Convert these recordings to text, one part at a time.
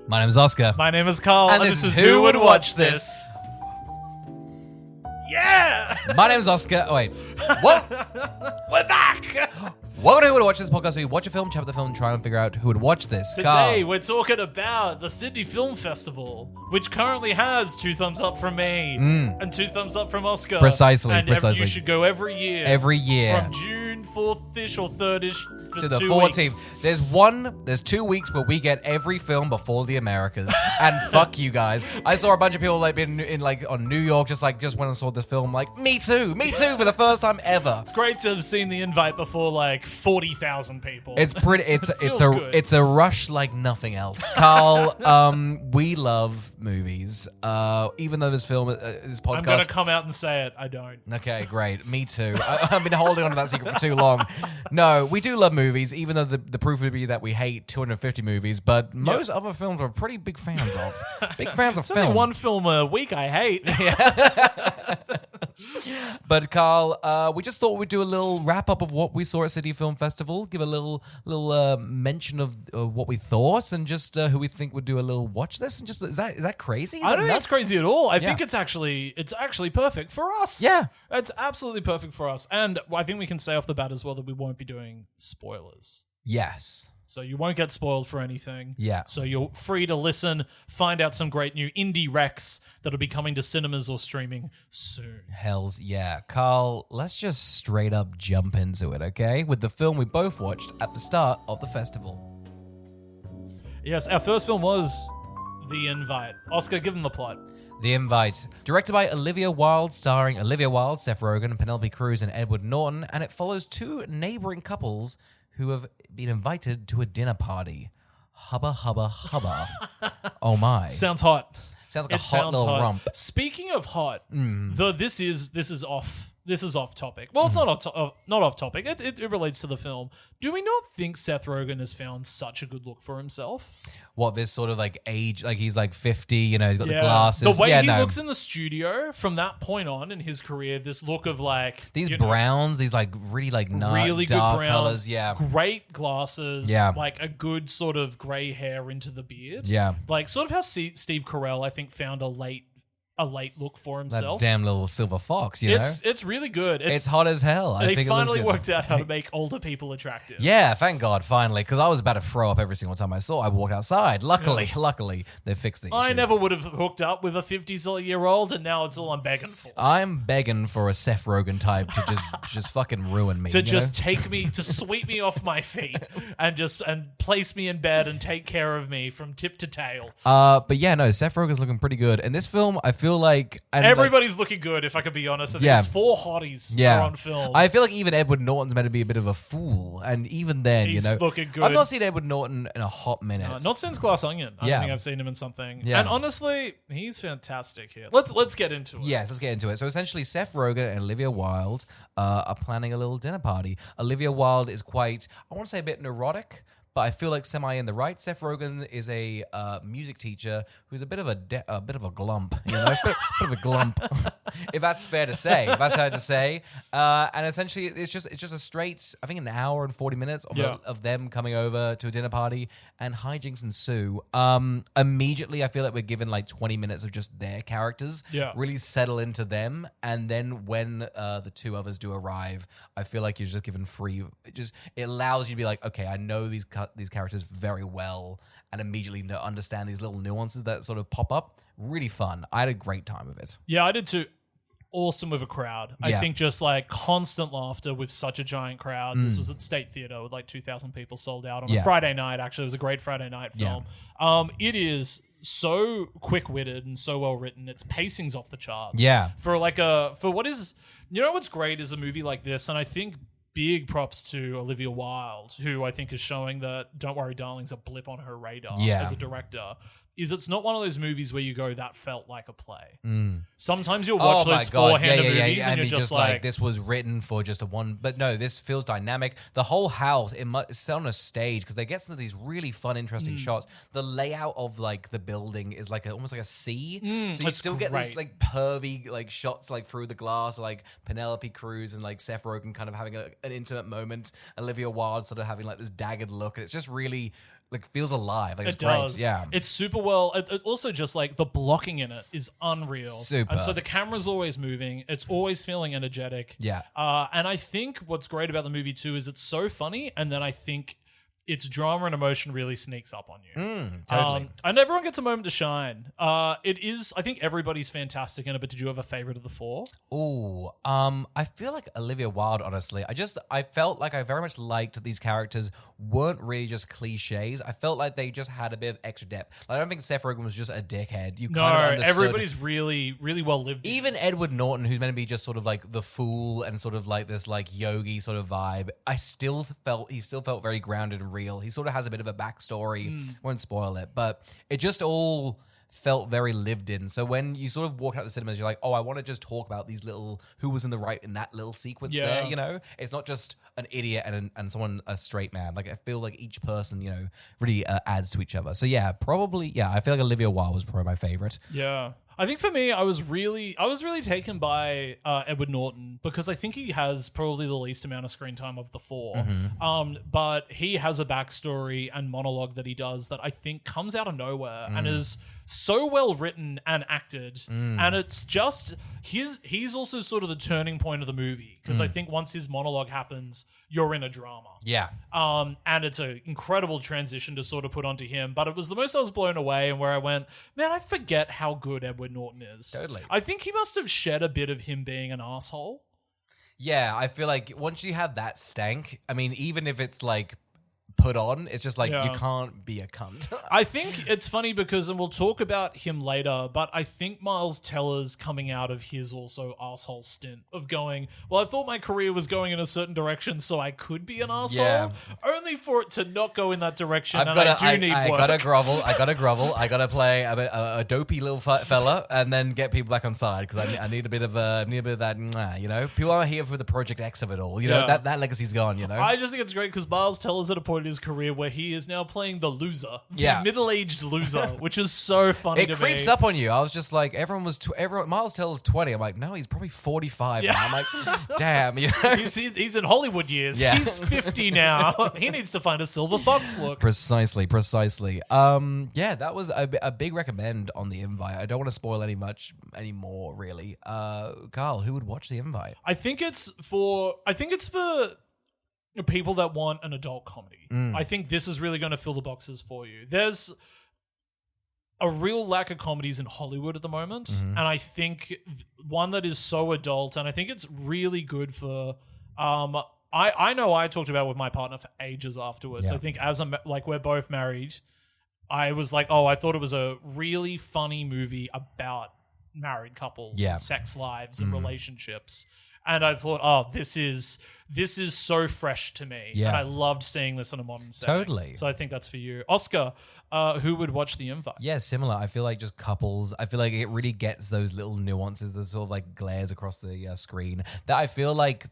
My name's Oscar. My name is Carl, And and this this is is Who Would Watch This? Yeah! My name's Oscar. Oh, wait. What? We're back! Welcome to Who Would Watch This podcast, where we watch a film, chat about the film, and try and figure out who would watch this. Today, Carl. we're talking about the Sydney Film Festival, which currently has 2 thumbs up from me and 2 thumbs up from Oscar. Precisely. You should go every year. Every year. From June 4th-ish or 3rd-ish To the 2 14th. weeks. There's 2 weeks where we get every film before the Americas. And fuck you guys. I saw a bunch of people on New York just went and saw this film like, me too for the first time ever. It's great to have seen the invite before like 40,000 people. It's pretty. It's good. it's a rush like nothing else. Carl, we love movies. Even though this podcast. I'm going to come out and say it. I don't. Okay, great. Me too. I've been holding on to that secret for too long. No, we do love movies, even though the proof would be that we hate 250 movies, but most other films we're pretty big fans of. Big fans of It's film. only one film a week I hate. But Carl, we just thought we'd do a little wrap up of what we saw at City Film Festival, give a little mention of what we thought, and just who we think would do a little watch this. And just is that crazy? I don't think nuts? it's crazy at all. I think it's actually perfect for us. Yeah. It's absolutely perfect for us. And I think we can say off the bat as well that we won't be doing spoilers. Yes. So you won't get spoiled for anything. Yeah. So you're free to listen, find out some great new indie recs that'll be coming to cinemas or streaming soon. Hells yeah. Carl, let's just straight up jump into it, okay? With the film we both watched at the start of the festival. Yes, our first film was The Invite. Oscar, give them the plot. The Invite, directed by Olivia Wilde, starring Olivia Wilde, Seth Rogen, Penelope Cruz, and Edward Norton, and it follows 2 neighboring couples who have been invited to a dinner party. Hubba, hubba, hubba. Oh my. Sounds hot. Sounds like a hot little rump. Speaking of hot, though this is off. This is off topic. Well, it's not off topic. It relates to the film. Do we not think Seth Rogen has found such a good look for himself? What, this sort of like age, like he's like 50, he's got the glasses. The way he looks in the studio from that point on in his career, this look of like... These browns, these like really like really dark good brown colors, great glasses, like a good sort of grey hair into the beard. Yeah. Like sort of how Steve Carell, I think, found a late look for himself. That damn little silver fox, you know? It's really good. It's hot as hell. They finally worked out how to make older people attractive. Yeah, thank God, finally, because I was about to throw up every single time I walked outside. Luckily, they fixed the issue. I never would have hooked up with a 50-year-old, and now it's all I'm begging for. I'm begging for a Seth Rogen type to just fucking ruin me. To just take me, to sweep me off my feet, and place me in bed and take care of me from tip to tail. But yeah, no, Seth Rogen's looking pretty good. And this film, I feel like... Everybody's looking good, if I could be honest. I think it's 4 hotties are on film. I feel like even Edward Norton's meant to be a bit of a fool. And even then, He's looking good. I've not seen Edward Norton in a hot minute. Not since Glass Onion. I don't think I've seen him in something. Yeah. And honestly, he's fantastic here. Let's get into it. Yes, let's get into it. So essentially, Seth Rogen and Olivia Wilde are planning a little dinner party. Olivia Wilde is quite, I want to say a bit neurotic, but I feel like semi in the right. Seth Rogen is a music teacher who's a bit of a glump, a bit of a glump, if that's fair to say. And essentially, it's just a straight, I think, an hour and 40 minutes of them coming over to a dinner party, and hijinks ensue. Immediately, I feel like we're given like 20 minutes of just their characters, really settle into them, and then when the 2 others do arrive, I feel like you're just given free. It allows you to be like, okay, I know these characters very well, and immediately understand these little nuances that sort of pop up. Really fun. I had a great time with it. Yeah, I did too. Awesome with a crowd. I think just like constant laughter with such a giant crowd. This was at State Theatre with like 2,000 people sold out on a Friday night. Actually, it was a great Friday night film. It is so quick-witted and so well written. Its pacing's off the charts. Yeah. For what is, what's great is a movie like this, and I think big props to Olivia Wilde, who I think is showing that Don't Worry Darling's a blip on her radar as a director. It's not one of those movies where you go, that felt like a play. Sometimes you'll watch those four-hander movies and you're just like... this was written for just a one... But no, this feels dynamic. The whole house, it's set on a stage because they get some of these really fun, interesting shots. The layout of like the building is like almost like a C. So you still get these like pervy like shots like through the glass, like Penelope Cruz and like Seth Rogen kind of having an intimate moment. Olivia Wilde sort of having like this daggered look. And it's just really... like feels alive. Like, it's It does. great. Yeah. It's super well. It also just like the blocking in it is unreal. Super. And so the camera's always moving. It's always feeling energetic. Yeah. And I think what's great about the movie too is it's so funny, and then I think its drama and emotion really sneaks up on you. Totally. And everyone gets a moment to shine. It is, I think everybody's fantastic in it, but did you have a favorite of the four? Ooh, I feel like Olivia Wilde, honestly. I felt like I very much liked these characters weren't really just cliches. I felt like they just had a bit of extra depth. Like, I don't think Seth Rogen was just a dickhead. You kind of understood. Everybody's really, really well lived. Even Edward Norton, who's meant to be just sort of like the fool and sort of like this like yogi sort of vibe, he still felt very grounded and real. He sort of has a bit of a backstory. Won't spoil it, but it just all felt very lived in. So when you sort of walk out the cinemas, you're like, oh, I want to just talk about these little, who was in the right in that little sequence there, you know? It's not just an idiot and someone, a straight man. Like, I feel like each person, you know, really adds to each other. So yeah, probably, I feel like Olivia Wilde was probably my favorite. Yeah. I think for me, I was really taken by Edward Norton because I think he has probably the least amount of screen time of the four. But he has a backstory and monologue that he does that I think comes out of nowhere and is so well written and acted. And it's just he's also sort of the turning point of the movie because I think once his monologue happens, you're in a drama. Yeah. And it's an incredible transition to sort of put onto him. But it was the most I was blown away and where I went, man, I forget how good Edward Norton is. Totally. I think he must have shed a bit of him being an asshole. Yeah, I feel like once you have that stank, I mean, even if it's like put on, it's just like you can't be a cunt. I think it's funny because, and we'll talk about him later, but I think Miles Teller's coming out of his also asshole stint of going, well, I thought my career was going in a certain direction so I could be an asshole, only for it to not go in that direction. I gotta grovel. I gotta play a dopey little fella and then get people back on side because I need a bit of that, you know? People aren't here for the Project X of it all, you know? That legacy's gone, you know? I just think it's great because Miles Teller's at a point in his career where he is now playing the loser, the middle-aged loser, which is so funny to me. It creeps up on you. I was just like, Miles Teller's 20. I'm like, no, he's probably 45 now. I'm like, damn, you know? He's in Hollywood years. Yeah. He's 50 now. He needs to find a silver fox look. Precisely. That was a big recommend on the invite. I don't want to spoil any more, really. Carl, who would watch the invite? I think it's for people that want an adult comedy. I think this is really going to fill the boxes for you. There's a real lack of comedies in Hollywood at the moment, and I think one that is so adult, and I think it's really good for... I know I talked about it with my partner for ages afterwards. I think as we're both married, I was like, I thought it was a really funny movie about married couples, and sex lives, and relationships. And I thought, this is so fresh to me. Yeah. And I loved seeing this in a modern setting. Totally. So I think that's for you. Oscar, who would watch the invite? Yeah, similar. I feel like just couples. I feel like it really gets those little nuances that sort of like glares across the screen. That I feel like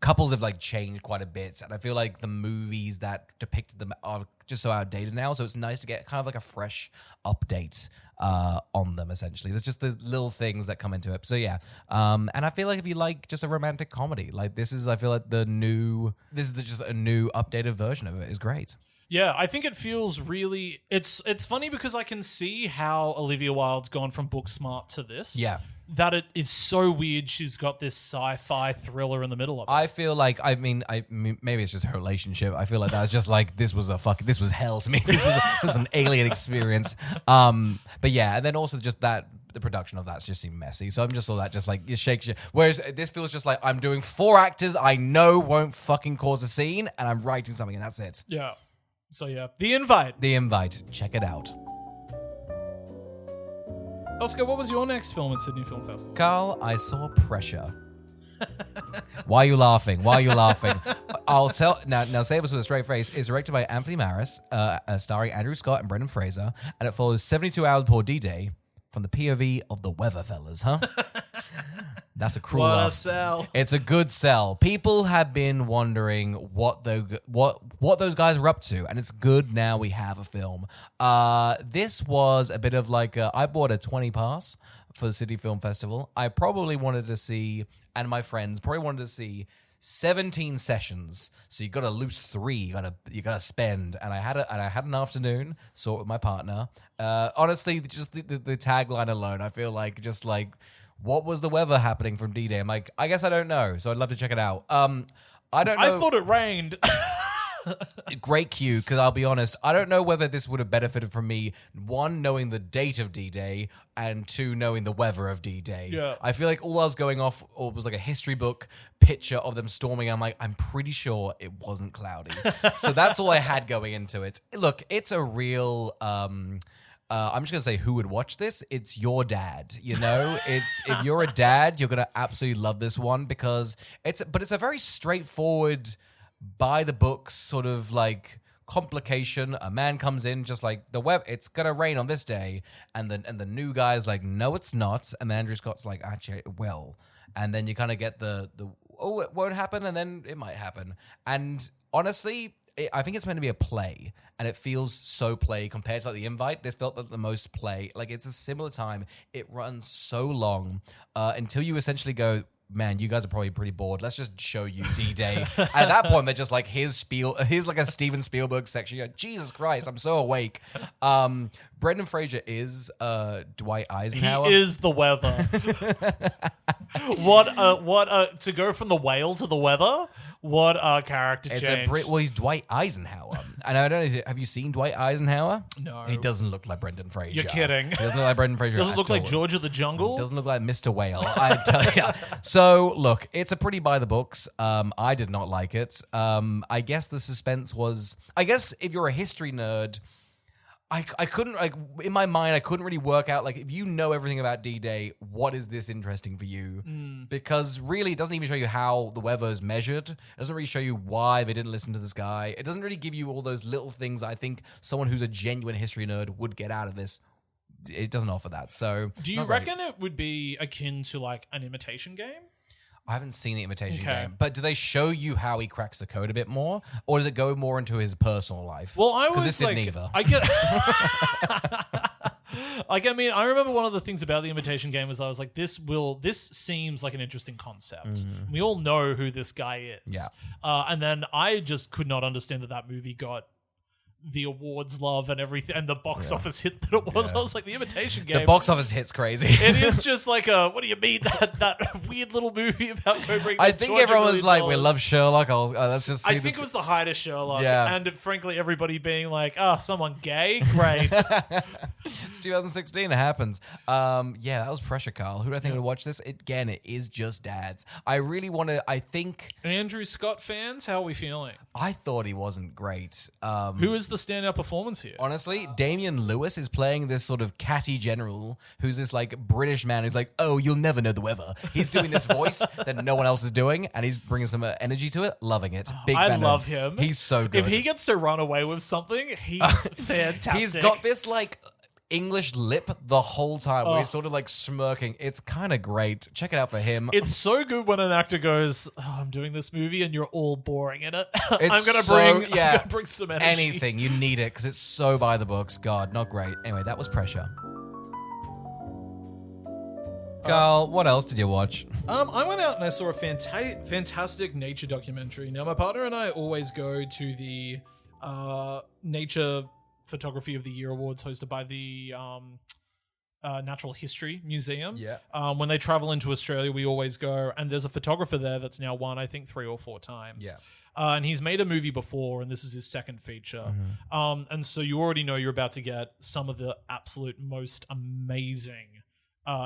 couples have like changed quite a bit, and I feel like the movies that depicted them are just so outdated now. So it's nice to get kind of like a fresh update on them. Essentially, there's just the little things that come into it. So yeah, and I feel like if you like just a romantic comedy, like this is, I feel like just a new updated version of it is great. Yeah, I think it feels really... It's funny because I can see how Olivia Wilde's gone from Booksmart to this. Yeah. That it is so weird she's got this sci-fi thriller in the middle of it. I feel like, I mean, maybe it's just her relationship. I feel like that's just like, this was hell to me. This was an alien experience. But yeah, and then also just the production of that just seemed messy. So I'm just all that just like, it shakes you. Whereas this feels just like I'm doing 4 actors I know won't fucking cause a scene, and I'm writing something and that's it. Yeah. So yeah, The Invite. Check it out. Oscar, what was your next film at Sydney Film Festival? Carl, I saw Pressure. Why are you laughing? I'll tell now. Save us with a straight face. It's directed by Anthony Maris, starring Andrew Scott and Brendan Fraser, and it follows 72 hours before D-Day from the POV of the weather fellas, huh? That's a cruel What laugh. a sell. It's a good sell. People have been wondering what those guys are up to, and it's good now we have a film. This was a bit of like I bought a 20 pass for the Sydney Film Festival. I probably wanted to see, and my friends probably wanted to see 17 sessions, so you got to lose 3. You got to spend. And I had an afternoon, saw it with my partner. Honestly, just the tagline alone, I feel like just like, what was the weather happening from D-Day? I'm like, I guess I don't know, so I'd love to check it out. I don't know. I thought it rained. Great cue, because I'll be honest, I don't know whether this would have benefited from me, 1, knowing the date of D-Day, and 2, knowing the weather of D-Day. Yeah. I feel like all I was going off was like a history book picture of them storming. I'm like, I'm pretty sure it wasn't cloudy. So that's all I had going into it. Look, it's a real... I'm just going to say who would watch this. It's your dad, you know? If you're a dad, you're going to absolutely love this one, because it's a very straightforward... by the books sort of like complication. A man comes in just like, the weather, it's gonna rain on this day, and the new guy's like, no it's not, and then Andrew Scott's like, actually it will, and then you kind of get the oh, it won't happen, and then it might happen. And honestly, I think it's meant to be a play, and it feels so play compared to like The Invite. This felt like the most play. Like, it's a similar time. It runs so long until you essentially go, man, you guys are probably pretty bored. Let's just show you D-Day. At that point, they're just like, here's like a Steven Spielberg section. You're like, Jesus Christ, I'm so awake. Brendan Fraser is Dwight Eisenhower. He is the weather. What to go from the whale to the weather? What a character change. Well, he's Dwight Eisenhower. And I don't know, have you seen Dwight Eisenhower? No. He doesn't look like Brendan Fraser. You're kidding. He doesn't look like Brendan Fraser. Doesn't look like George of the Jungle. Doesn't look like Mr. Whale, I tell you. So, look, it's a pretty by the books. I did not like it. I guess the suspense was... I guess if you're a history nerd... I couldn't, like, in my mind, I couldn't really work out, like, if you know everything about D-Day, what is this interesting for you? Because really, it doesn't even show you how the weather is measured. It doesn't really show you why they didn't listen to this guy. It doesn't really give you all those little things I think someone who's a genuine history nerd would get out of this. It doesn't offer that, so... Do you reckon it would be akin to, like, an Imitation Game? I haven't seen the Imitation Game, but do they show you how he cracks the code a bit more, or does it go more into his personal life? Well, I was this like, did neither. I get, like, I mean, I remember one of the things about the Imitation Game was I was like, this seems like an interesting concept. We all know who this guy is, Yeah. And then I just could not understand that movie got the awards love and everything, and the box office hit that it was. I was like, the Imitation Game. The box office hit's crazy. It is just like what do you mean that weird little movie about bringing I think everyone was like, we love Sherlock. Let's just see I think it was the height of Sherlock. Yeah. And frankly, everybody being like, someone gay? Great. It's 2016. It happens. Yeah, that was pressure, Carl. Who do I think would watch this? Again, it is just dads. I really want to, I think... Andrew Scott fans, how are we feeling? I thought he wasn't great. Who is the standout performance here? Honestly, Damian Lewis is playing this sort of catty general who's this like British man who's like, oh, you'll never know the weather. He's doing this voice that no one else is doing, and he's bringing some energy to it. Loving it. Big fan. I love him. He's so good. If he gets to run away with something, he's fantastic. He's got this like English lip the whole time where he's sort of like smirking. It's kind of great. Check it out for him. It's so good when an actor goes, I'm doing this movie and you're all boring in it. I'm It's gonna bring some energy. Anything. You need it because it's so by the books. God, not great. Anyway, that was pressure. Carl, what else did you watch? I went out and I saw a fantastic nature documentary. Now, my partner and I always go to the Nature Photography of the Year Awards hosted by the Natural History Museum. Yeah. When they travel into Australia, we always go, and there's a photographer there that's now won, I think, 3 or 4 times. Yeah. And he's made a movie before, and this is his second feature. And so you already know you're about to get some of the absolute most amazing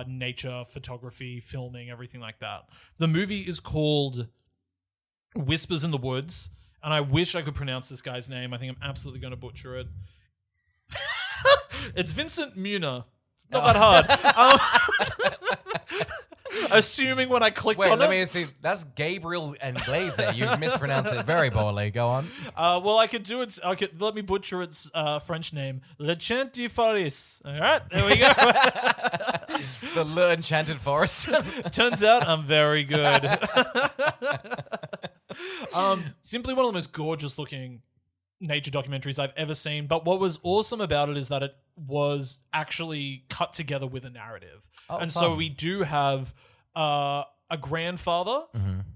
nature photography, filming, everything like that. The movie is called Whispers in the Woods, and I wish I could pronounce this guy's name. I think I'm absolutely going to butcher it. It's Vincent Muna. It's not that hard. Assuming when I clicked on it. Wait, let me see. That's Gabriel and Glazer. You've mispronounced it very poorly. Go on. Well, I could do it. Let me butcher its French name. Le Chant du Forest. All right, there we go. The Le Enchanted Forest. Turns out I'm very good. Simply one of the most gorgeous looking nature documentaries I've ever seen. But what was awesome about it is that it was actually cut together with a narrative. And so we do have a grandfather,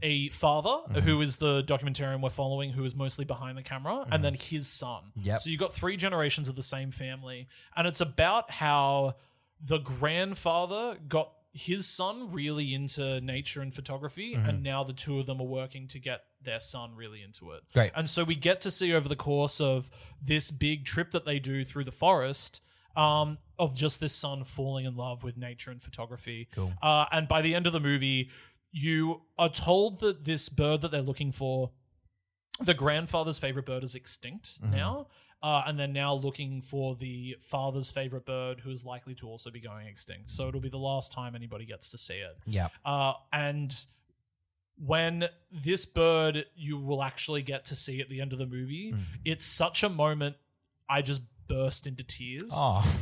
a father, who is the documentarian we're following, who is mostly behind the camera, and then his son. Yep. So you've got 3 generations of the same family, and it's about how the grandfather got his son really into nature and photography, and now the 2 of them are working to get their son really into it. Great. And so we get to see over the course of this big trip that they do through the forest, of just this son falling in love with nature and photography. Cool. And by the end of the movie, you are told that this bird that they're looking for, the grandfather's favorite bird, is extinct now. And they're now looking for the father's favorite bird, who is likely to also be going extinct. So it'll be the last time anybody gets to see it. Yeah. And when this bird you will actually get to see at the end of the movie, it's such a moment. I just burst into tears.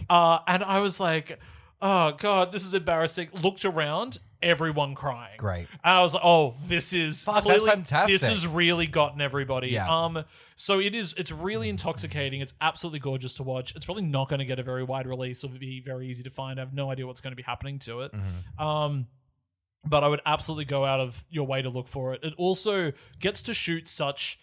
And I was like, oh God, this is embarrassing. Looked around, everyone crying. Great. And I was like, oh, this is clearly, that's fantastic. this has really gotten everybody. Yeah. So it's really intoxicating. It's absolutely gorgeous to watch. It's probably not going to get a very wide release or be very easy to find. I have no idea what's going to be happening to it. But I would absolutely go out of your way to look for it. It also gets to shoot such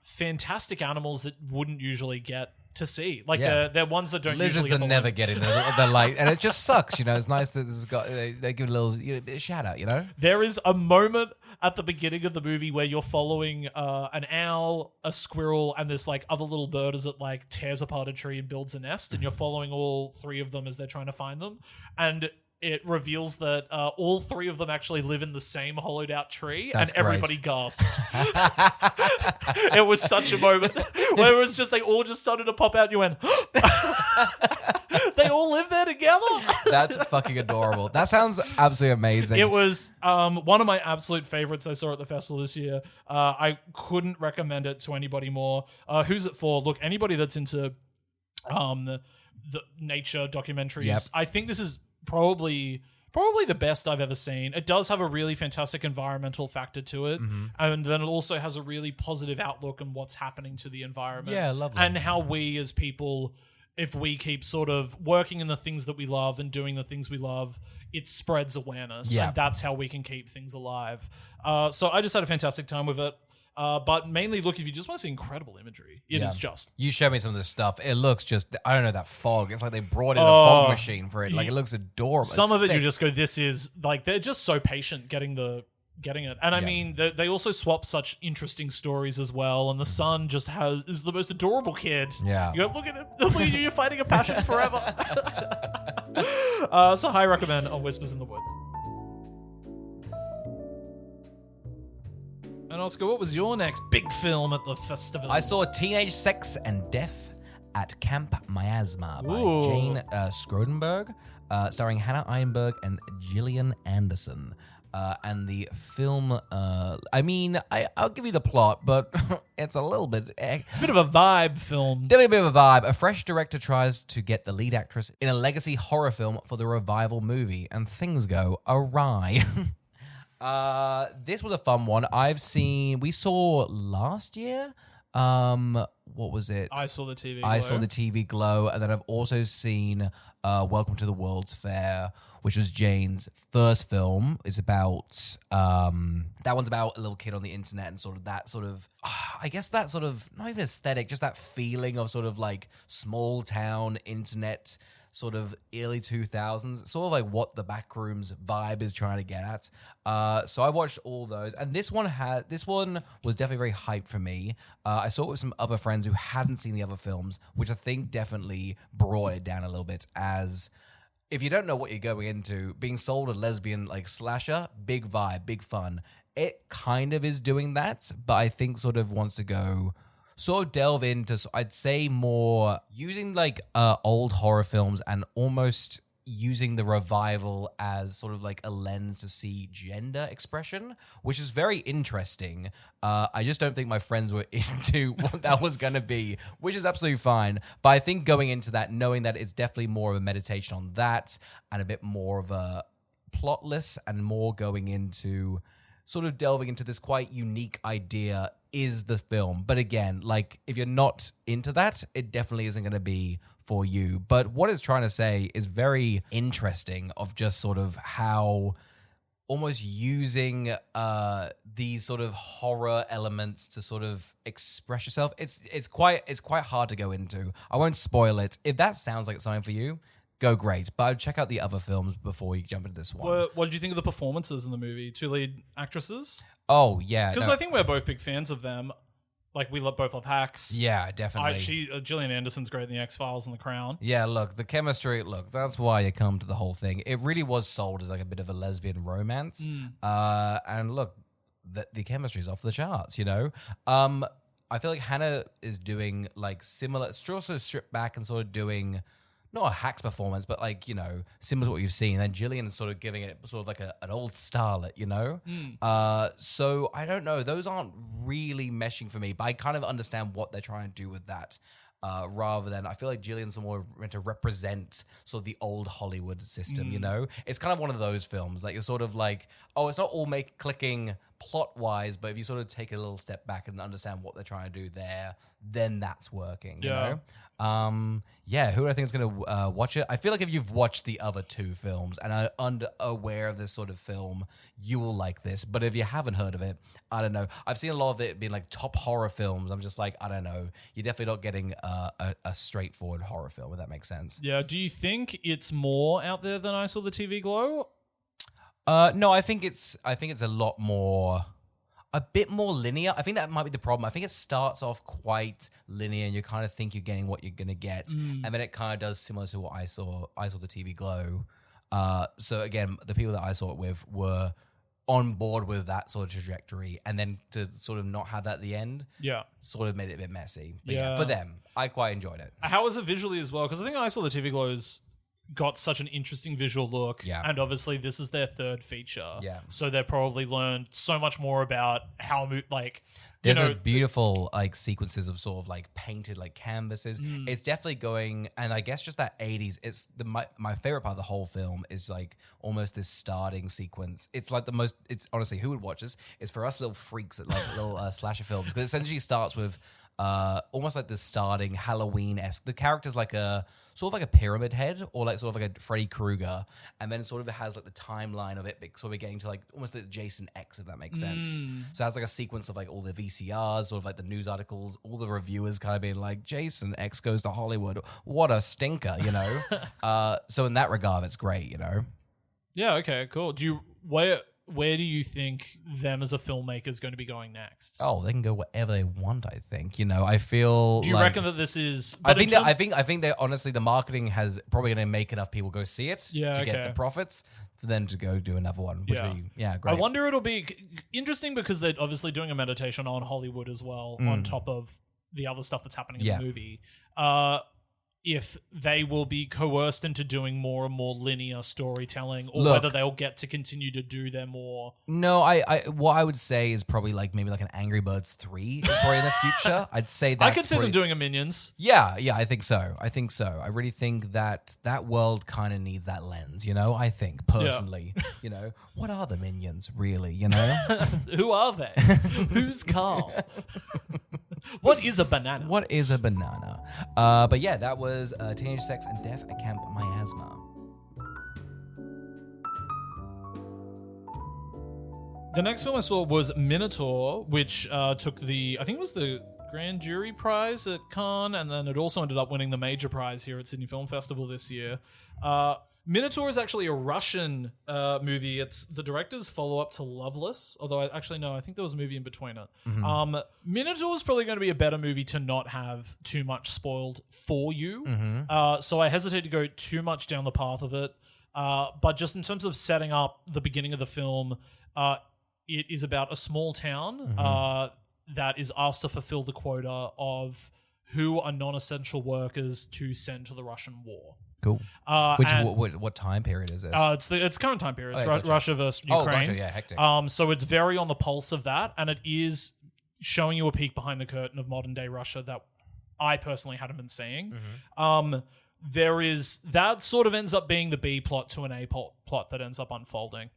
fantastic animals that wouldn't usually get to see. Like they're ones that don't Lizards usually get are the never light. getting the light, and it just sucks. It's nice that this has got they give it a little bit of shout out. There is a moment at the beginning of the movie where you're following an owl, a squirrel, and this like other little bird as it like tears apart a tree and builds a nest, and you're following all 3 of them as they're trying to find them, and it reveals that all 3 of them actually live in the same hollowed out tree. That's and everybody great. gasped. It was such a moment where it was just, they all just started to pop out and you went, they all live there together. That's fucking adorable. That sounds absolutely amazing. It was one of my absolute favorites I saw at the festival this year. I couldn't recommend it to anybody more. Who's it for? Look, anybody that's into the nature documentaries. Yep. I think this is probably the best I've ever seen. It does have a really fantastic environmental factor to it, and then it also has a really positive outlook on what's happening to the environment. Yeah, lovely. And how we as people, if we keep sort of working in the things that we love and doing the things we love, it spreads awareness, Yeah. and that's how we can keep things alive. So I just had a fantastic time with it. But mainly, look, if you just want to see incredible imagery, it is just. You showed me some of this stuff. It looks just, I don't know, that fog. It's like they brought in a fog machine for it. Like, it looks adorable. Some of it, you just go, this is, like, they're just so patient getting it. And I mean, they also swap such interesting stories as well. And the son just is the most adorable kid. Yeah. You go, look at him. Look at you, you're fighting a passion forever. So high recommend on Whispers in the Woods. And Oscar, what was your next big film at the festival? I saw Teenage Sex and Death at Camp Miasma by Jane Schrodenberg, starring Hannah Einberg and Gillian Anderson. And the film, I'll give you the plot, but it's a little bit... It's a bit of a vibe film. Definitely a bit of a vibe. A fresh director tries to get the lead actress in a legacy horror film for the revival movie, and things go awry. This was a fun one. We saw last year. What was it? I saw the TV glow. I saw the TV glow, and then I've also seen Welcome to the World's Fair, which was Jane's first film. It's about that one's about a little kid on the internet and sort of that sort of I guess that sort of not even aesthetic, just that feeling of sort of like small town internet. Sort of early 2000s, sort of like what the Backrooms vibe is trying to get at. So I watched all those, and this one was definitely very hyped for me. I saw it with some other friends who hadn't seen the other films, which I think definitely brought it down a little bit. As if you don't know what you're going into, being sold a lesbian like slasher, big vibe, big fun. It kind of is doing that, but I think sort of wants to go. Sort of delve into, I'd say, more using like old horror films and almost using the revival as sort of like a lens to see gender expression, which is very interesting. I just don't think my friends were into what that was going to be, which is absolutely fine. But I think going into that, knowing that it's definitely more of a meditation on that and a bit more of a plotless and more going into sort of delving into this quite unique idea is the film. But again, like if you're not into that, it definitely isn't going to be for you. But what it's trying to say is very interesting of just sort of how almost using these sort of horror elements to sort of express yourself. It's quite hard to go into. I won't spoil it. If that sounds like it's something for you, go great. But I'd check out the other films before you jump into this one. What did you think of the performances in the movie? 2 lead actresses? Oh, yeah. Because I think we're both big fans of them. Like, we both love Hacks. Yeah, definitely. Gillian Anderson's great in The X-Files and The Crown. Yeah, look, the chemistry, that's why you come to the whole thing. It really was sold as like a bit of a lesbian romance. And look, the chemistry's off the charts, you know? I feel like Hannah is doing like similar, it's also stripped back and sort of doing not a Hacks performance, but like, you know, similar to what you've seen. And then Gillian is sort of giving it sort of like an old starlet, you know? So I don't know. Those aren't really meshing for me, but I kind of understand what they're trying to do with that. Rather than, I feel like Gillian's more meant to represent sort of the old Hollywood system, you know? It's kind of one of those films. Like, you're sort of like, oh, it's not all clicking plot-wise, but if you sort of take a little step back and understand what they're trying to do there, then that's working, you know? Who do I think is going to watch it? I feel like if you've watched the other 2 films and are aware of this sort of film, you will like this. But if you haven't heard of it, I don't know. I've seen a lot of it being like top horror films. I'm just like, I don't know. You're definitely not getting a straightforward horror film, if that makes sense. Yeah. Do you think it's more out there than I Saw the TV Glow? No, I think it's a lot more, a bit more linear. I think that might be the problem. I think it starts off quite linear and you kind of think you're getting what you're going to get. And then it kind of does similar to what I saw the TV Glow. So again, the people that I saw it with were on board with that sort of trajectory. And then to sort of not have that at the end, sort of made it a bit messy. But for them, I quite enjoyed it. How was it visually as well? Because I think I Saw the TV Glow's got such an interesting visual look, and obviously this is their 3rd feature, so they probably learned so much more about how there's a beautiful like sequences of sort of like painted like canvases. It's definitely going, and I guess just that 80s, it's my favorite part of the whole film is like almost this starting sequence. It's like it's honestly, who would watch this? It's for us little freaks that like little slasher films, because it essentially starts with almost like the starting Halloween-esque. The character's like a sort of like a pyramid head, or like sort of like a Freddy Krueger, and then sort of it has like the timeline of it, sort of getting to like almost the Jason X, if that makes sense. So it has like a sequence of like all the VCRs, sort of like the news articles, all the reviewers kind of being like, Jason X goes to Hollywood, what a stinker, you know? So in that regard, it's great, you know? Yeah, okay, cool. Where do you think them as a filmmaker is going to be going next? Oh, they can go wherever they want, I think. You know, I feel. Do you reckon that this is? I think that honestly, the marketing has probably going to make enough people go see it to get the profits for them to go do another one. Which great. I wonder it'll be interesting because they're obviously doing a meditation on Hollywood as well, on top of the other stuff that's happening in the movie. If they will be coerced into doing more and more linear storytelling, or whether they'll get to continue to do their more. No, what I would say is probably like maybe like an Angry Birds 3 is probably in the future. I'd say that I could see them doing a Minions. Yeah, I think so. I really think that world kind of needs that lens, you know? I think personally, you know, what are the Minions really, you know? Who are they? Who's Carl? What is a banana? What is a banana? But yeah, that was Teenage Sex and Death at Camp Miasma. The next film I saw was Minotaur, which took I think it was the Grand Jury Prize at Cannes, and then it also ended up winning the major prize here at Sydney Film Festival this year. Minotaur is actually a Russian movie. It's the director's follow-up to Loveless, although I think there was a movie in between it. Minotaur is probably going to be a better movie to not have too much spoiled for you. So I hesitate to go too much down the path of it. But just in terms of setting up the beginning of the film, it is about a small town that is asked to fulfill the quota of who are non-essential workers to send to the Russian war. Cool. What time period is this? It's current time period. It's Russia versus Ukraine. Oh, Russia, yeah, hectic. So it's very on the pulse of that, and it is showing you a peek behind the curtain of modern day Russia that I personally hadn't been seeing. There is that sort of ends up being the B plot to an A plot that ends up unfolding.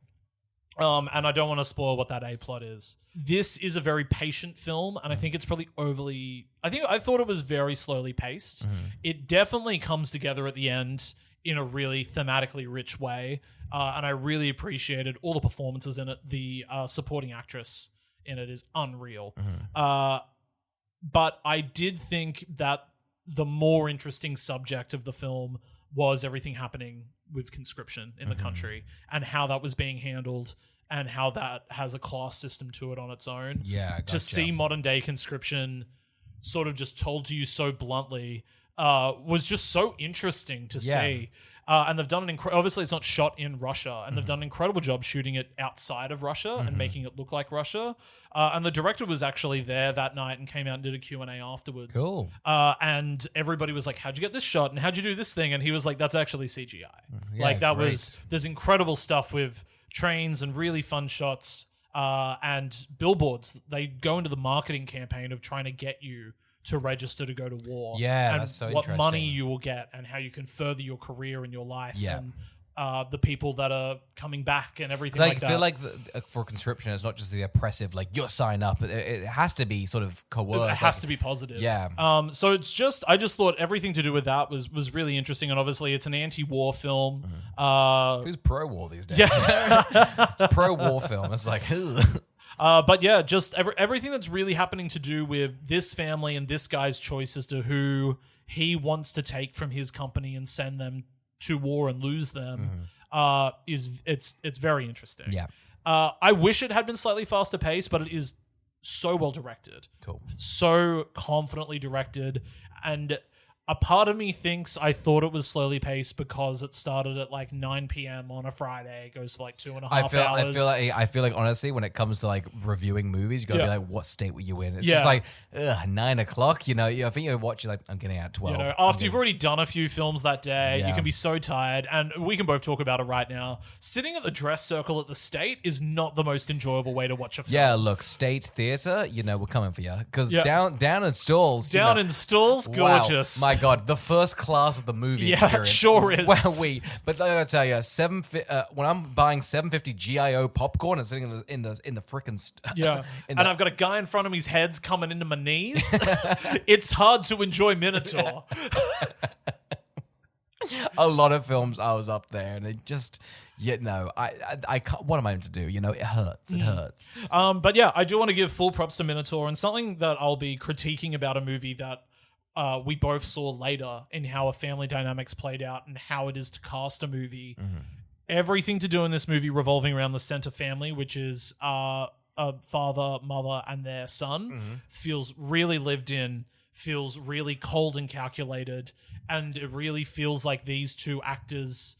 And I don't want to spoil what that A plot is. This is a very patient film, and I think it's probably I thought it was very slowly paced. It definitely comes together at the end in a really thematically rich way. And I really appreciated all the performances in it. The supporting actress in it is unreal. But I did think that the more interesting subject of the film was everything happening with conscription in the country and how that was being handled and how that has a class system to it on its own. Yeah, gotcha. To see modern day conscription sort of just told to you so bluntly was just so interesting to see. And they've done obviously it's not shot in Russia, and they've done an incredible job shooting it outside of Russia and making it look like Russia. And the director was actually there that night and came out and did a Q&A afterwards. Cool. And everybody was like, how'd you get this shot? And how'd you do this thing? And he was like, that's actually CGI. There's incredible stuff with trains and really fun shots and billboards. They go into the marketing campaign of trying to get you to register to go to war. Yeah, and that's so what interesting. money you will get and how you can further your career and your life. Yeah. And the people that are coming back and everything I like that. feel like for conscription, it's not just the oppressive, like, you'll sign up. It has to be sort of coerced. It has to be positive. Yeah. So it's just, I just thought everything to do with that was really interesting. And obviously it's an anti-war film. Who's pro-war these days? Yeah. It's a pro-war film. It's like, ugh. But yeah, just everything that's really happening to do with this family and this guy's choice as to who he wants to take from his company and send them to war and lose them it's very interesting. Yeah. I wish it had been slightly faster paced, but it is so well directed. Cool. So confidently directed. And a part of me thinks I thought it was slowly paced because it started at like 9 p.m. on a Friday. It goes for like 2.5 hours. I feel like honestly, when it comes to like reviewing movies, you gotta be like, what state were you in? It's just like 9 o'clock. You know, I think you watch, you're like, I'm getting out at 12. You know, after you've already done a few films that day, you can be so tired. And we can both talk about it right now. Sitting at the dress circle at the State is not the most enjoyable way to watch a film. Yeah, look, State Theatre, you know, we're coming for you. Because down in stalls. In stalls, gorgeous. Wow, my God, the first class of the movie Yeah, experience. it sure is. Well, but I gotta tell you, when I'm buying $7.50 GIO popcorn and sitting in the frickin' and I've got a guy in front of me, his head's coming into my knees. It's hard to enjoy Minotaur. A lot of films I was up there, and it just, I can't, what am I meant to do? You know, it hurts. It hurts. But yeah, I do want to give full props to Minotaur, and something that I'll be critiquing about a movie that we both saw later in how a family dynamics played out and how it is to cast a movie. Everything to do in this movie revolving around the center family, which is a father, mother, and their son, feels really lived in, feels really cold and calculated, and it really feels like these two actors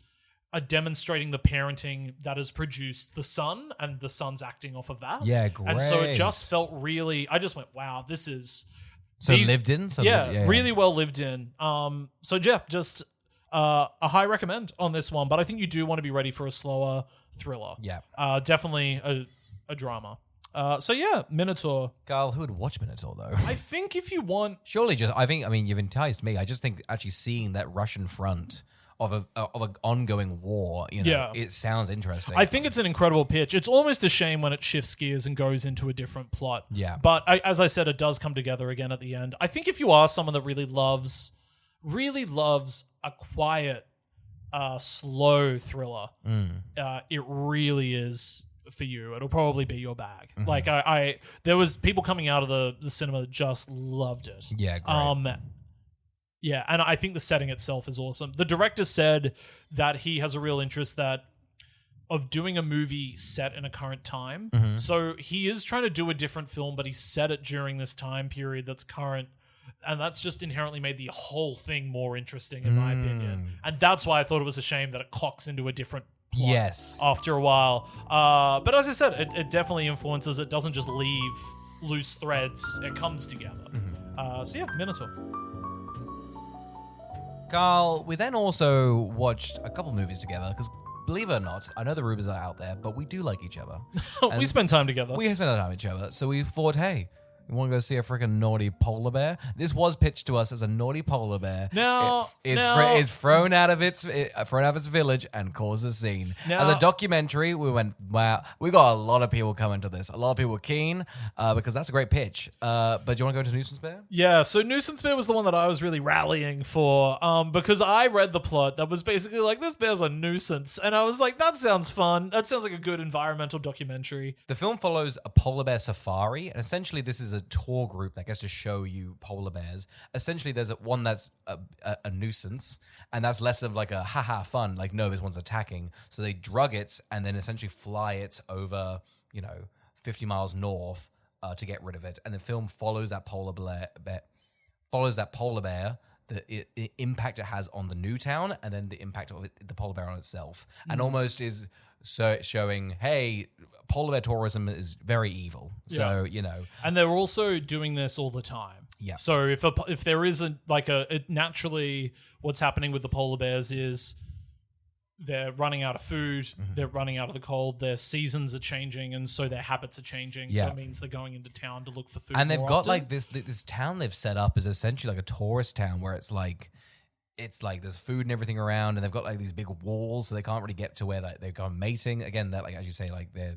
are demonstrating the parenting that has produced the son, and the son's acting off of that. Yeah, great. And so it just felt really, I just went, wow, this is... lived in? Really well lived in. So yeah, just a high recommend on this one, but I think you do want to be ready for a slower thriller. Yeah. Definitely a drama. So yeah, Minotaur. Carl, who would watch Minotaur though? I think if you want... Surely you've enticed me. I just think actually seeing that Russian front of an ongoing war, it sounds interesting. I think it's an incredible pitch. It's almost a shame when it shifts gears and goes into a different plot. Yeah. But as I said, it does come together again at the end. I think if you are someone that really loves a quiet, slow thriller, it really is for you. It'll probably be your bag. Like there was people coming out of the cinema that just loved it. Yeah, great. Yeah, and I think the setting itself is awesome. The director said that he has a real interest of doing a movie set in a current time. So he is trying to do a different film, but he set it during this time period that's current. And that's just inherently made the whole thing more interesting, in my opinion. And that's why I thought it was a shame that it clocks into a different plot after a while. But as I said, it definitely influences. It doesn't just leave loose threads. It comes together. So yeah, Minotaur. Carl, we then also watched a couple movies together because, believe it or not, I know the rumors are out there, but we do like each other. We spend time together. We spend time with each other. So we thought, hey, You want to go see a freaking naughty polar bear? This was pitched to us as a naughty polar bear. It's thrown out of its village and caused a scene. As a documentary, we went, wow, we got a lot of people coming to this. A lot of people were keen because that's a great pitch. But do you want to go into Nuisance Bear? Yeah, so Nuisance Bear was the one that I was really rallying for because I read the plot that was basically like, this bear's a nuisance. And I was like, that sounds fun. That sounds like a good environmental documentary. The film follows a polar bear safari, and essentially this is a tour group that gets to show you polar bears. Essentially, there's one that's a nuisance, and that's less of like a haha fun, like, no, this one's attacking. So they drug it and then essentially fly it over, 50 miles north to get rid of it. And the film follows that polar bear, the impact it has on the new town, and then the impact of the polar bear on itself. And almost is showing, hey, polar bear tourism is very evil. So, And they're also doing this all the time. Yeah. So if there isn't naturally what's happening with the polar bears is they're running out of food, they're running out of the cold, their seasons are changing, and so their habits are changing. Yeah. So it means they're going into town to look for food. And they've got often. like this town they've set up is essentially like a tourist town where it's like there's food and everything around, and they've got like these big walls, so they can't really get to where they've gone mating. Again, that, like as you say, like their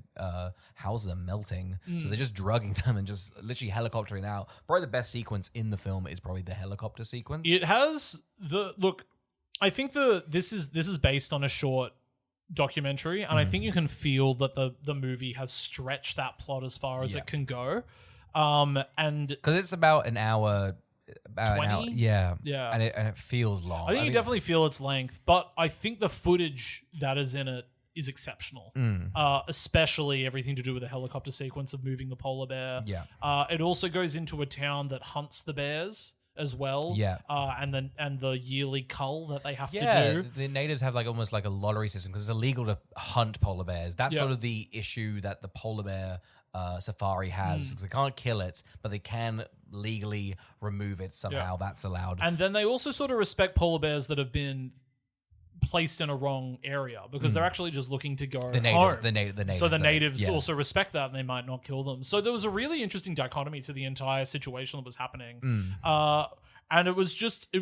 houses are melting, so they're just drugging them and just literally helicoptering out. Probably the best sequence in the film is probably the helicopter sequence. It has I think this is based on a short documentary, and I think you can feel that the movie has stretched that plot as far as it can go. And because it's about an hour. About 20? an hour, yeah, Yeah. and it feels long. I think you definitely feel its length, but I think the footage that is in it is exceptional. Especially everything to do with the helicopter sequence of moving the polar bear. Yeah. It also goes into a town that hunts the bears as well. Yeah. And the yearly cull that they have to do. The natives have like almost like a lottery system because it's illegal to hunt polar bears. That's sort of the issue that the polar bear safari has. They can't kill it, but they can legally remove it somehow. That's allowed. And then they also sort of respect polar bears that have been placed in a wrong area because they're actually just looking to go the natives, home. the natives. So the natives also respect that, and they might not kill them. So there was a really interesting dichotomy to the entire situation that was happening. And it was just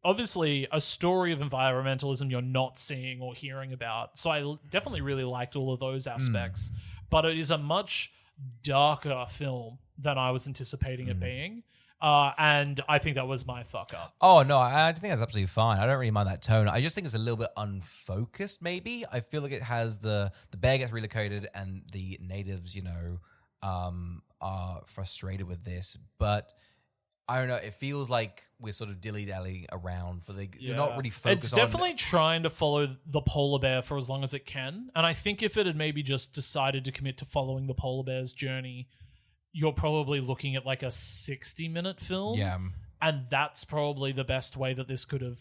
obviously a story of environmentalism you're not seeing or hearing about. So I definitely really liked all of those aspects. But it is a much darker film than I was anticipating it being. And I think that was my fuck up. Oh, no, I think that's absolutely fine. I don't really mind that tone. I just think it's a little bit unfocused, maybe. I feel like it has the bear gets relocated and the natives, are frustrated with this. But I don't know. It feels like we're sort of dilly-dallying around. They're not really focused It's definitely trying to follow the polar bear for as long as it can. And I think if it had maybe just decided to commit to following the polar bear's journey, you're probably looking at like a 60-minute film. Yeah. And that's probably the best way that this could have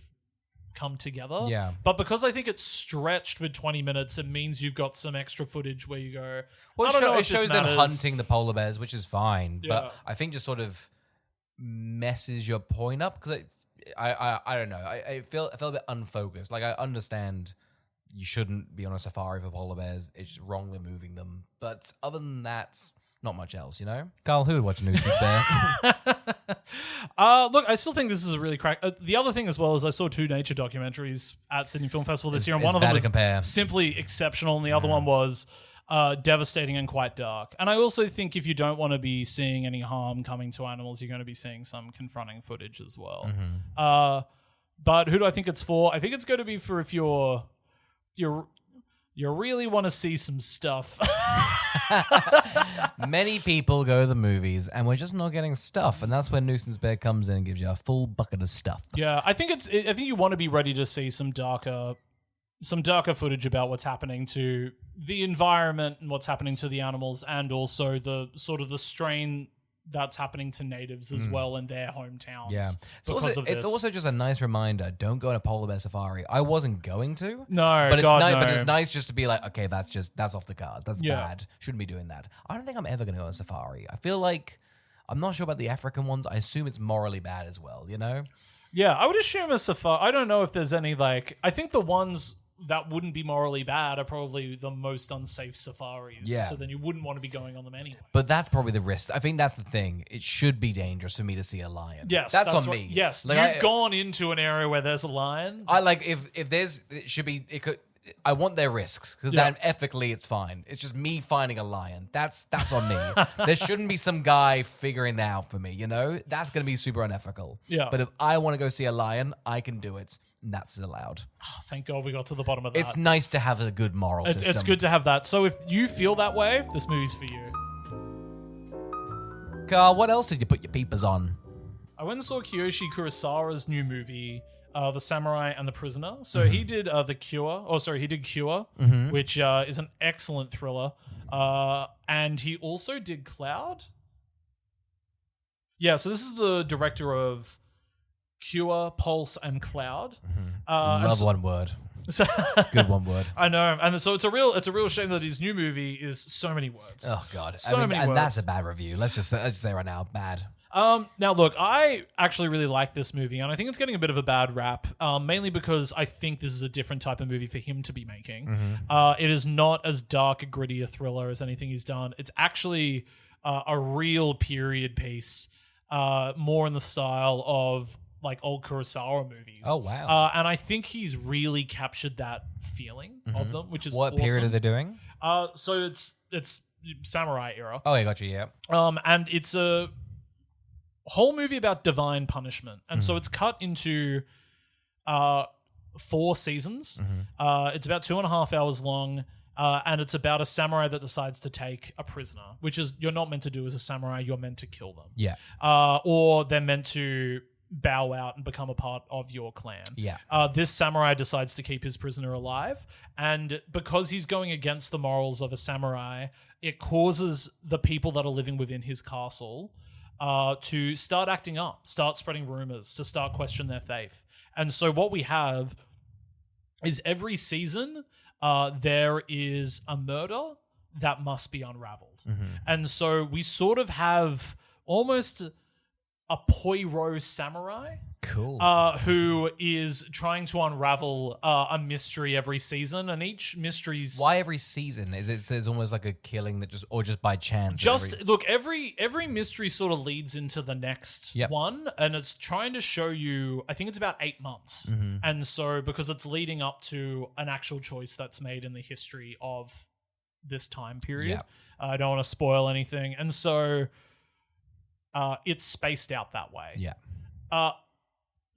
come together. Yeah. But because I think it's stretched with 20 minutes, it means you've got some extra footage where you go, Well, I don't know it if this shows them matters. hunting the polar bears, which is fine. Yeah. But I think just sort of messes your point up because I don't know. I felt a bit unfocused. Like I understand you shouldn't be on a safari for polar bears. It's just wrongly moving them. But other than that, not much else, Carl, who would watch Nuisance Bear? Look, I still think this is a really crack. The other thing as well is I saw 2 nature documentaries at Sydney Film Festival this year, and one of them was simply exceptional, and the other one was devastating and quite dark. And I also think if you don't want to be seeing any harm coming to animals, you're going to be seeing some confronting footage as well. But who do I think it's for? I think it's going to be for if you really want to see some stuff. Many people go to the movies and we're just not getting stuff, and that's when Nuisance Bear comes in and gives you a full bucket of stuff. Yeah, I think you want to be ready to see some darker footage about what's happening to the environment and what's happening to the animals, and also the sort of the strain that's happening to natives as well in their hometowns. Yeah. It's also just a nice reminder, don't go on a polar bear safari. I wasn't going to. No, but no. It's nice just to be like, okay, that's off the card. That's bad. Shouldn't be doing that. I don't think I'm ever going to go on a safari. I feel like, I'm not sure about the African ones. I assume it's morally bad as well, Yeah, I would assume a safari. I don't know if there's any I think the ones that wouldn't be morally bad are probably the most unsafe safaris. Yeah. So then you wouldn't want to be going on them anyway. But that's probably the risk. I think that's the thing. It should be dangerous for me to see a lion. Yes, that's on right. me. Yes, Like, you've gone into an area where there's a lion. I like if there's it should be it could. I want their risks because then ethically it's fine. It's just me finding a lion. That's on me. There shouldn't be some guy figuring that out for me. You know, that's going to be super unethical. Yeah. But if I want to go see a lion, I can do it. And that's allowed. Oh, thank God we got to the bottom of that. It's nice to have a good moral system. It's good to have that. So if you feel that way, this movie's for you. Carl, what else did you put your peepers on? I went and saw Kiyoshi Kurosawa's new movie, The Samurai and the Prisoner. So he did he did Cure, which is an excellent thriller. And he also did Cloud. Yeah, so this is the director of Cure, Pulse, and Cloud. Love one word. So It's a good one word. I know, and so it's a real shame that his new movie is so many words. Oh God, Many and words. that's a bad review. Let's just say right now, bad. Now, look, I actually really like this movie, and I think it's getting a bit of a bad rap, mainly because I think this is a different type of movie for him to be making. It is not as dark, gritty a thriller as anything he's done. It's actually a real period piece, more in the style of like old Kurosawa movies. Oh, wow. And I think he's really captured that feeling of them, which is What awesome. period are they doing? So it's samurai era. Oh, I got you. Yeah. And it's a whole movie about divine punishment. And so it's cut into 4 seasons. It's about 2.5 hours long. And it's about a samurai that decides to take a prisoner, which is you're not meant to do as a samurai. You're meant to kill them. Yeah. Or they're meant to bow out and become a part of your clan. Yeah. This samurai decides to keep his prisoner alive. And because he's going against the morals of a samurai, it causes the people that are living within his castle to start acting up, start spreading rumors, to start question their faith. And so what we have is every season there is a murder that must be unraveled. And so we sort of have almost a Poirot samurai Cool. who is trying to unravel a mystery every season, and each mystery's Why every season? Is it there's almost like a killing that just by chance? look, every mystery sort of leads into the next one, and it's trying to show you, I think it's about 8 months. And so because it's leading up to an actual choice that's made in the history of this time period. I don't want to spoil anything. And so it's spaced out that way. Yeah.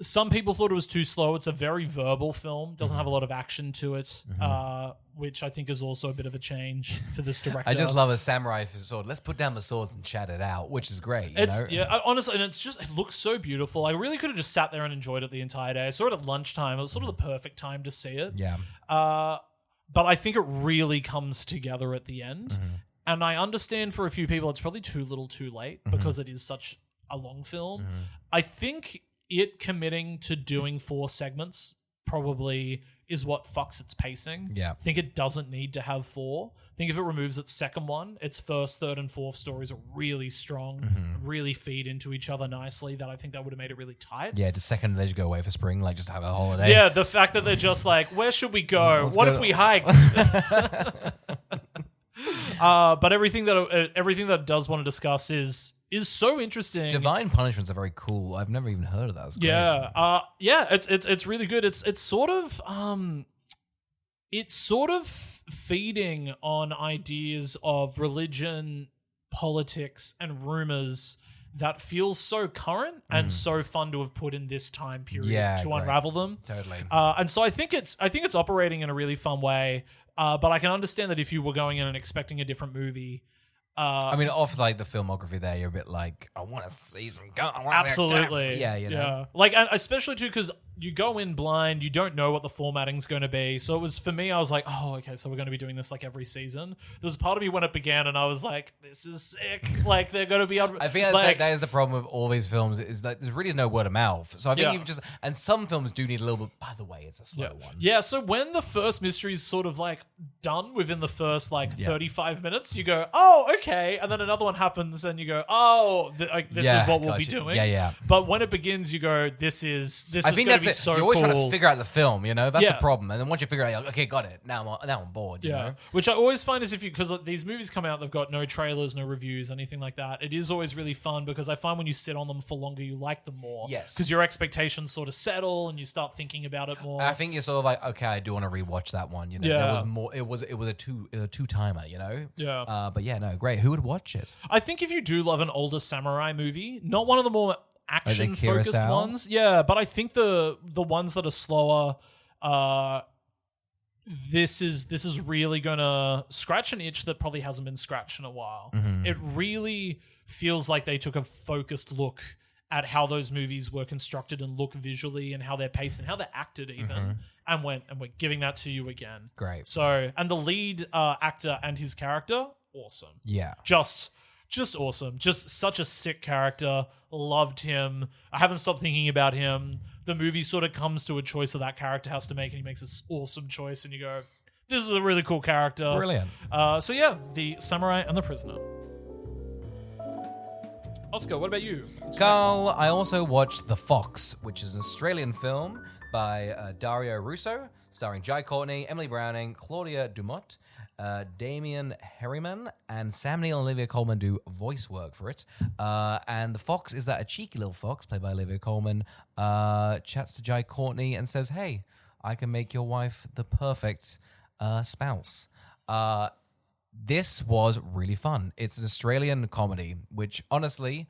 Some people thought it was too slow. It's a very verbal film. Doesn't have a lot of action to it, which I think is also a bit of a change for this director. I just love a samurai sword. Let's put down the swords and chat it out, which is great. You know? Honestly, and it looks so beautiful. I really could have just sat there and enjoyed it the entire day. I saw it at lunchtime. It was sort of the perfect time to see it. Yeah. But I think it really comes together at the end. And I understand for a few people it's probably too little too late because it is such a long film. I think it committing to doing 4 segments probably is what fucks its pacing. Yeah. I think it doesn't need to have 4. I think if it removes its second one, its first, third, and fourth stories are really strong, really feed into each other nicely, that I think that would have made it really tight. Yeah, the second they just go away for spring, like just have a holiday. Yeah, the fact that they're just like, where should we go? What if we hiked? But everything that it does want to discuss is so interesting. Divine punishments are very cool. I've never even heard of that. It's really good. It's sort of feeding on ideas of religion, politics, and rumors that feels so current and so fun to have put in this time period to unravel them. Totally. And so I think it's operating in a really fun way. But I can understand that if you were going in and expecting a different movie. I mean, off like the filmography there, you're a bit like, I want to see some guns. Absolutely. Yeah, you know. Yeah. Like, especially too, because you go in blind, you don't know what the formatting's going to be. So it was, for me, I was like, oh, okay, so we're going to be doing this like every season. There's a part of me when it began and I was like, this is sick. Like, they're going to be... I think that is the problem with all these films, is that there's really no word of mouth. So I think you've just... And some films do need a little bit... By the way, it's a slow one. Yeah, so when the first mystery is sort of like done within the first like 35 minutes, you go, oh, okay. And then another one happens and you go, oh, this is what we'll be doing. Yeah. But when it begins, you go, this is I think that's it. so You're always trying to cool. figure out the film, you know? That's Yeah. the problem. And then once you figure it out, you're like, okay, got it. Now I'm on board, you know? Which I always find is because these movies come out, they've got no trailers, no reviews, anything like that. It is always really fun because I find when you sit on them for longer, you like them more. Yes. Because your expectations sort of settle and you start thinking about it more. I think you're sort of like, okay, I do want to rewatch that one, you know? Yeah. There was more, it was a two-timer, you know? Yeah. But yeah, no, great. Who would watch it? I think if you do love an older samurai movie, not one of the more action-focused Kurosawa? ones. Yeah, but I think the ones that are slower, this is really gonna scratch an itch that probably hasn't been scratched in a while. It really feels like they took a focused look at how those movies were constructed and look visually and how they're paced and how they're acted even, and we're giving that to you again. Great. So, and the lead actor and his character, awesome. Yeah. Just awesome. Just such a sick character. Loved him. I haven't stopped thinking about him. The movie sort of comes to a choice that character has to make, and he makes this awesome choice, and you go, this is a really cool character. Brilliant. So yeah, The Samurai and the Prisoner. Oscar, what about you? Carl, I also watched The Fox, which is an Australian film by Dario Russo, starring Jai Courtney, Emily Browning, Claudia Dumont, Damien Herriman, and Sam Neill and Olivia Colman do voice work for it. And the fox is that a cheeky little fox, played by Olivia Colman, chats to Jai Courtney and says, hey, I can make your wife the perfect spouse. This was really fun. It's an Australian comedy, which honestly,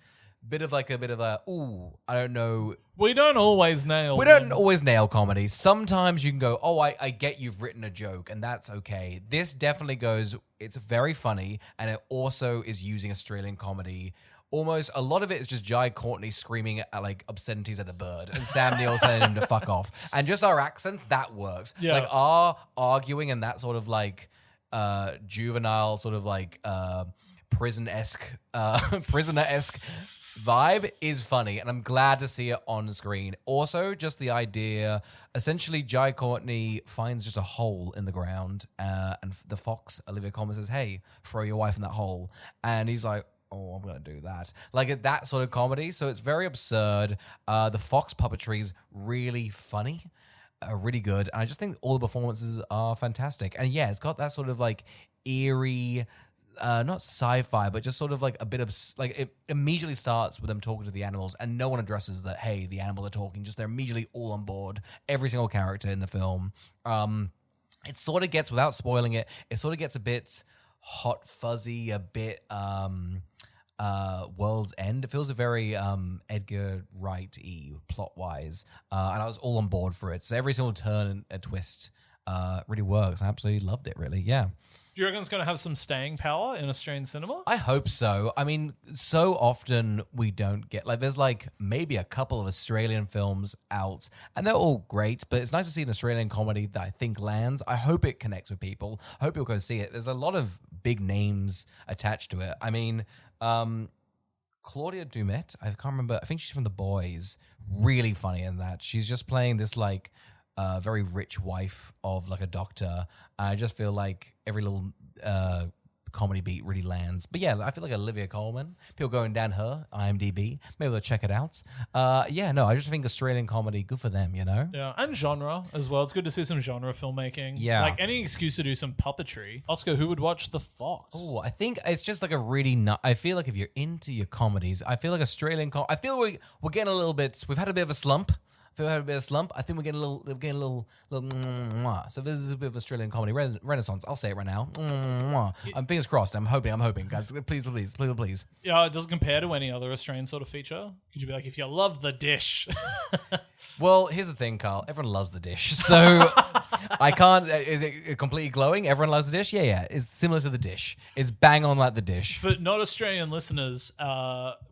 bit of a, ooh, I don't know. We don't always nail. We don't always nail comedy. Sometimes you can go, oh, I get you've written a joke, and that's okay. This definitely goes, it's very funny, and it also is using Australian comedy. Almost a lot of it is just Jai Courtney screaming at like obscenities at a bird and Sam Neill telling him to fuck off. And just our accents, that works. Yeah. Like our arguing and that sort of like juvenile sort of like prisoner-esque vibe is funny, and I'm glad to see it on screen. Also, just the idea, essentially Jai Courtney finds just a hole in the ground, and the fox, Olivia Colman, says, hey, throw your wife in that hole. And he's like, oh, I'm going to do that. Like that sort of comedy. So it's very absurd. The fox puppetry is really funny. Really good. And I just think all the performances are fantastic. And yeah, it's got that sort of like eerie, not sci-fi, but just sort of like a bit of like it immediately starts with them talking to the animals, and no one addresses that, hey, the animals are talking. Just they're immediately all on board. Every single character in the film. It sort of gets, without spoiling it, it sort of gets a bit hot fuzzy, a bit World's End. It feels a very Edgar Wright-y plot-wise, and I was all on board for it. So every single turn and twist really works. I absolutely loved it, really, yeah. Do you reckon it's going to have some staying power in Australian cinema? I hope so. I mean, so often we don't get, like, there's like maybe a couple of Australian films out, and they're all great, but it's nice to see an Australian comedy that I think lands. I hope it connects with people. I hope people go see it. There's a lot of big names attached to it. I mean, Claudia Dumont, I can't remember, I think she's from The Boys, really funny in that. She's just playing this like very rich wife of like a doctor. I just feel like every little comedy beat really lands. But yeah, I feel like Olivia Colman, people going down her IMDb, maybe they'll check it out. Yeah, no, I just think Australian comedy, good for them, you know? Yeah, and genre as well. It's good to see some genre filmmaking. Yeah. Like any excuse to do some puppetry. Oscar, who would watch The Fox? Oh, I think it's just like a really I feel like if you're into your comedies, I feel like Australian I feel we're getting a little bit, we've had a bit of a slump. I think we're getting a little so this is a bit of Australian comedy renaissance. I'll say it right now. I'm fingers crossed. I'm hoping, guys. Please. Yeah, it doesn't compare to any other Australian sort of feature. Could you be like, if you love The Dish? Well, here's the thing, Carl. Everyone loves The Dish, so I can't. Is it completely glowing? Everyone loves The Dish. Yeah. It's similar to The Dish. It's bang on like The Dish. For not Australian listeners,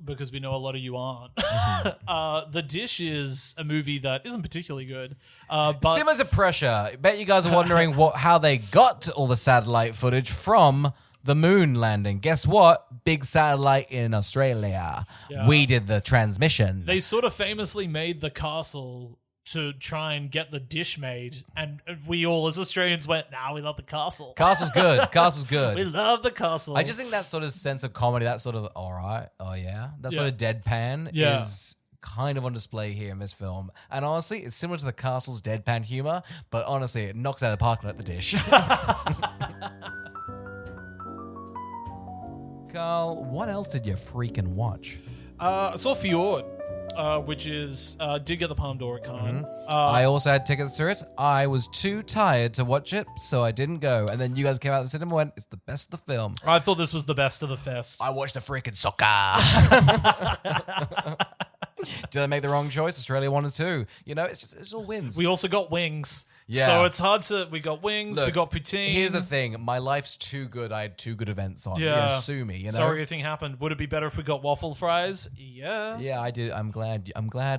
because we know a lot of you aren't, The Dish is a movie that isn't particularly good. But similar to Pressure. I bet you guys are wondering how they got all the satellite footage from the moon landing. Guess what? Big satellite in Australia. Yeah. We did the transmission. They sort of famously made the castle to try and get the dish made, and we all as Australians went, nah, we love the castle. Castle's good. Castle's good. We love the castle. I just think that sort of sense of comedy, that sort of, all right, oh yeah, that sort of deadpan is kind of on display here in this film. And honestly, it's similar to the Castle's deadpan humor, but honestly, it knocks out of the park like the dish. Carl, what else did you freaking watch? I saw Fjord, which is did get the Palme d'Or at Cannes. I also had tickets to it. I was too tired to watch it, so I didn't go. And then you guys came out of the cinema and went, it's the best of the film. I thought this was the best of the fest. I watched the freaking soccer. Did I make the wrong choice? Australia won too. It's all wins. We also got wings. Yeah. So it's hard to... We got wings, we got poutine. Here's the thing. My life's too good. I had 2 good events on. Yeah. Sue me, Sorry everything happened. Would it be better if we got waffle fries? Yeah. Yeah, I did. I'm glad.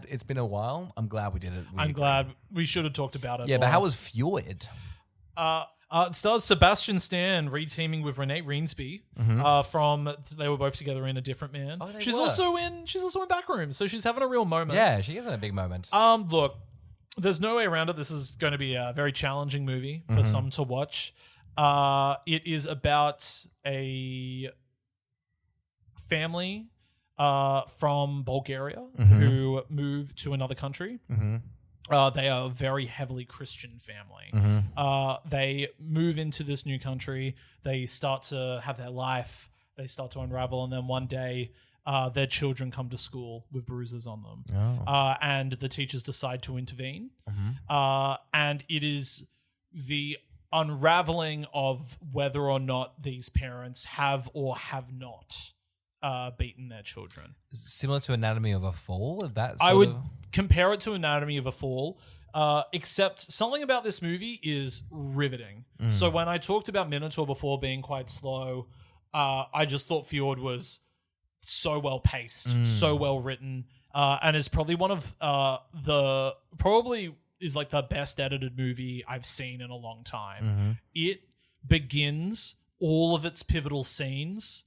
It's been a while. I'm glad we did it. I'm glad. We should have talked about it Yeah, more. but how was Fjord? It stars Sebastian Stan re-teaming with Renee Riensby from... They were both together in A Different Man. Oh, she's also in Backrooms, so she's having a real moment. Yeah, she is in a big moment. Look, there's no way around it. This is going to be a very challenging movie for some to watch. It is about a family from Bulgaria who move to another country. They are a very heavily Christian family. They move into this new country. They start to have their life. They start to unravel. And then one day, their children come to school with bruises on them. And the teachers decide to intervene. And it is the unraveling of whether or not these parents have or have not beaten their children. Similar to Anatomy of a Fall? I would compare it to Anatomy of a Fall, except something about this movie is riveting. So when I talked about Minotaur before being quite slow, I just thought Fjord was so well paced, so well written, and is probably one of the best edited movie I've seen in a long time. It begins all of its pivotal scenes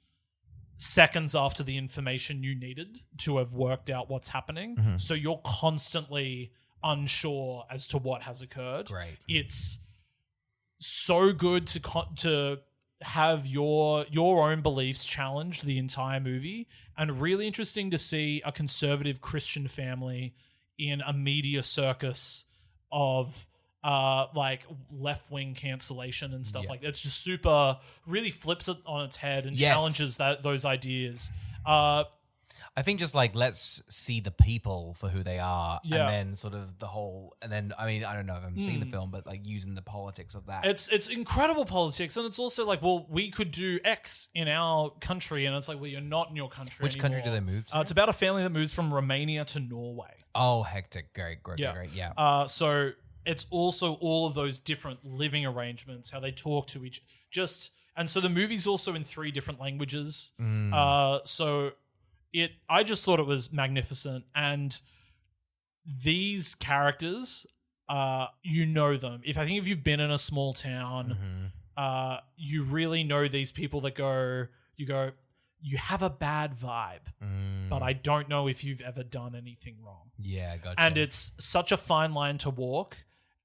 seconds after the information you needed to have worked out what's happening. So you're constantly unsure as to what has occurred. Great. It's so good to have your own beliefs challenged the entire movie, and really interesting to see a conservative Christian family in a media circus of left-wing cancellation and stuff like that. It's just super, really flips it on its head and challenges those ideas. I think just let's see the people for who they are, and then sort of the whole, and then I don't know if I'm seeing the film, but using the politics of that. It's incredible politics, and it's also we could do X in our country, and it's well, you're not in your country. Which anymore. country do they move to? It's about a family that moves from Romania to Norway. Oh, hectic! Great, yeah. So it's also all of those different living arrangements, how they talk to and so the movie's also in 3 different languages. So I just thought it was magnificent, and these characters, you know them. I think if you've been in a small town, you really know these people that you have a bad vibe, but I don't know if you've ever done anything wrong. Yeah, gotcha. And it's such a fine line to walk,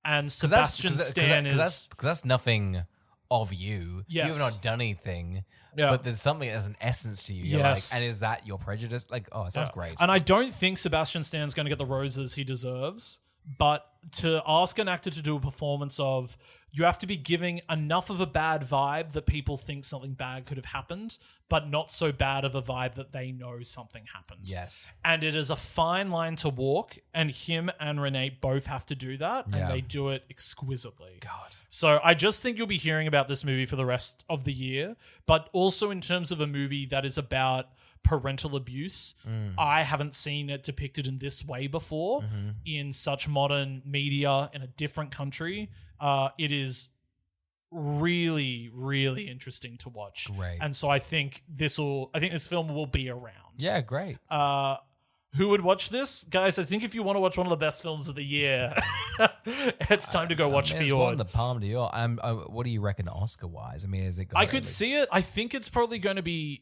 and Sebastian Stan is... Because that's nothing of you. Yes. You have not done anything. Yeah. But there's something as an essence to you. You're and is that your prejudice? It sounds great. And I don't think Sebastian Stan's going to get the roses he deserves, but to ask an actor to do a performance of, you have to be giving enough of a bad vibe that people think something bad could have happened, but not so bad of a vibe that they know something happened. Yes. And it is a fine line to walk, and him and Renee both have to do that, and they do it exquisitely. God. So I just think you'll be hearing about this movie for the rest of the year, but also in terms of a movie that is about parental abuse. I haven't seen it depicted in this way before in such modern media in a different country. It is really, really interesting to watch. Great. And so I think this film will be around. Yeah, great. Who would watch this? Guys, I think if you want to watch one of the best films of the year, it's time to go watch Fjord. It's won the Palme d'Or. What do you reckon Oscar-wise? Is it? I could see it. I think it's probably going to be...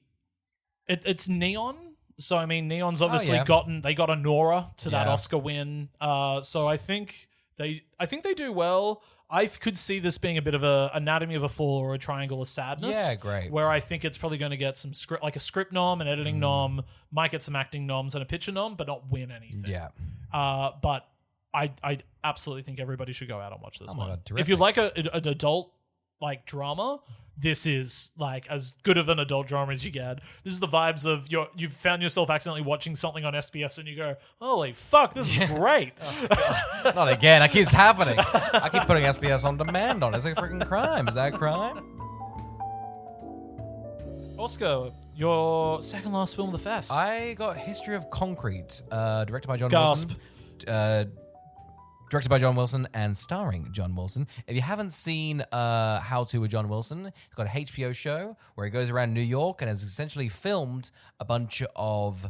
It's Neon. So, Neon's obviously they got a Nora to that Oscar win. So I think they do well. I could see this being a bit of a Anatomy of a Fall or a Triangle of Sadness. Yeah, great. Where I think it's probably going to get some script, like a script nom, an editing nom, might get some acting noms and a picture nom, but not win anything. Yeah. But I absolutely think everybody should go out and watch this one. God, if you like an adult like drama, this is like as good of an adult drama as you get. This is the vibes of you've found yourself accidentally watching something on SBS and you go, holy fuck, this is great. Not again. It keeps happening. I keep putting SBS on demand on. It's a freaking crime. Is that a crime? Oscar, your second last film of the fest. I got History of Concrete, directed by John Gasp. Wilson. Directed by John Wilson and starring John Wilson. If you haven't seen How To with John Wilson, he's got a HBO show where he goes around New York and has essentially filmed a bunch of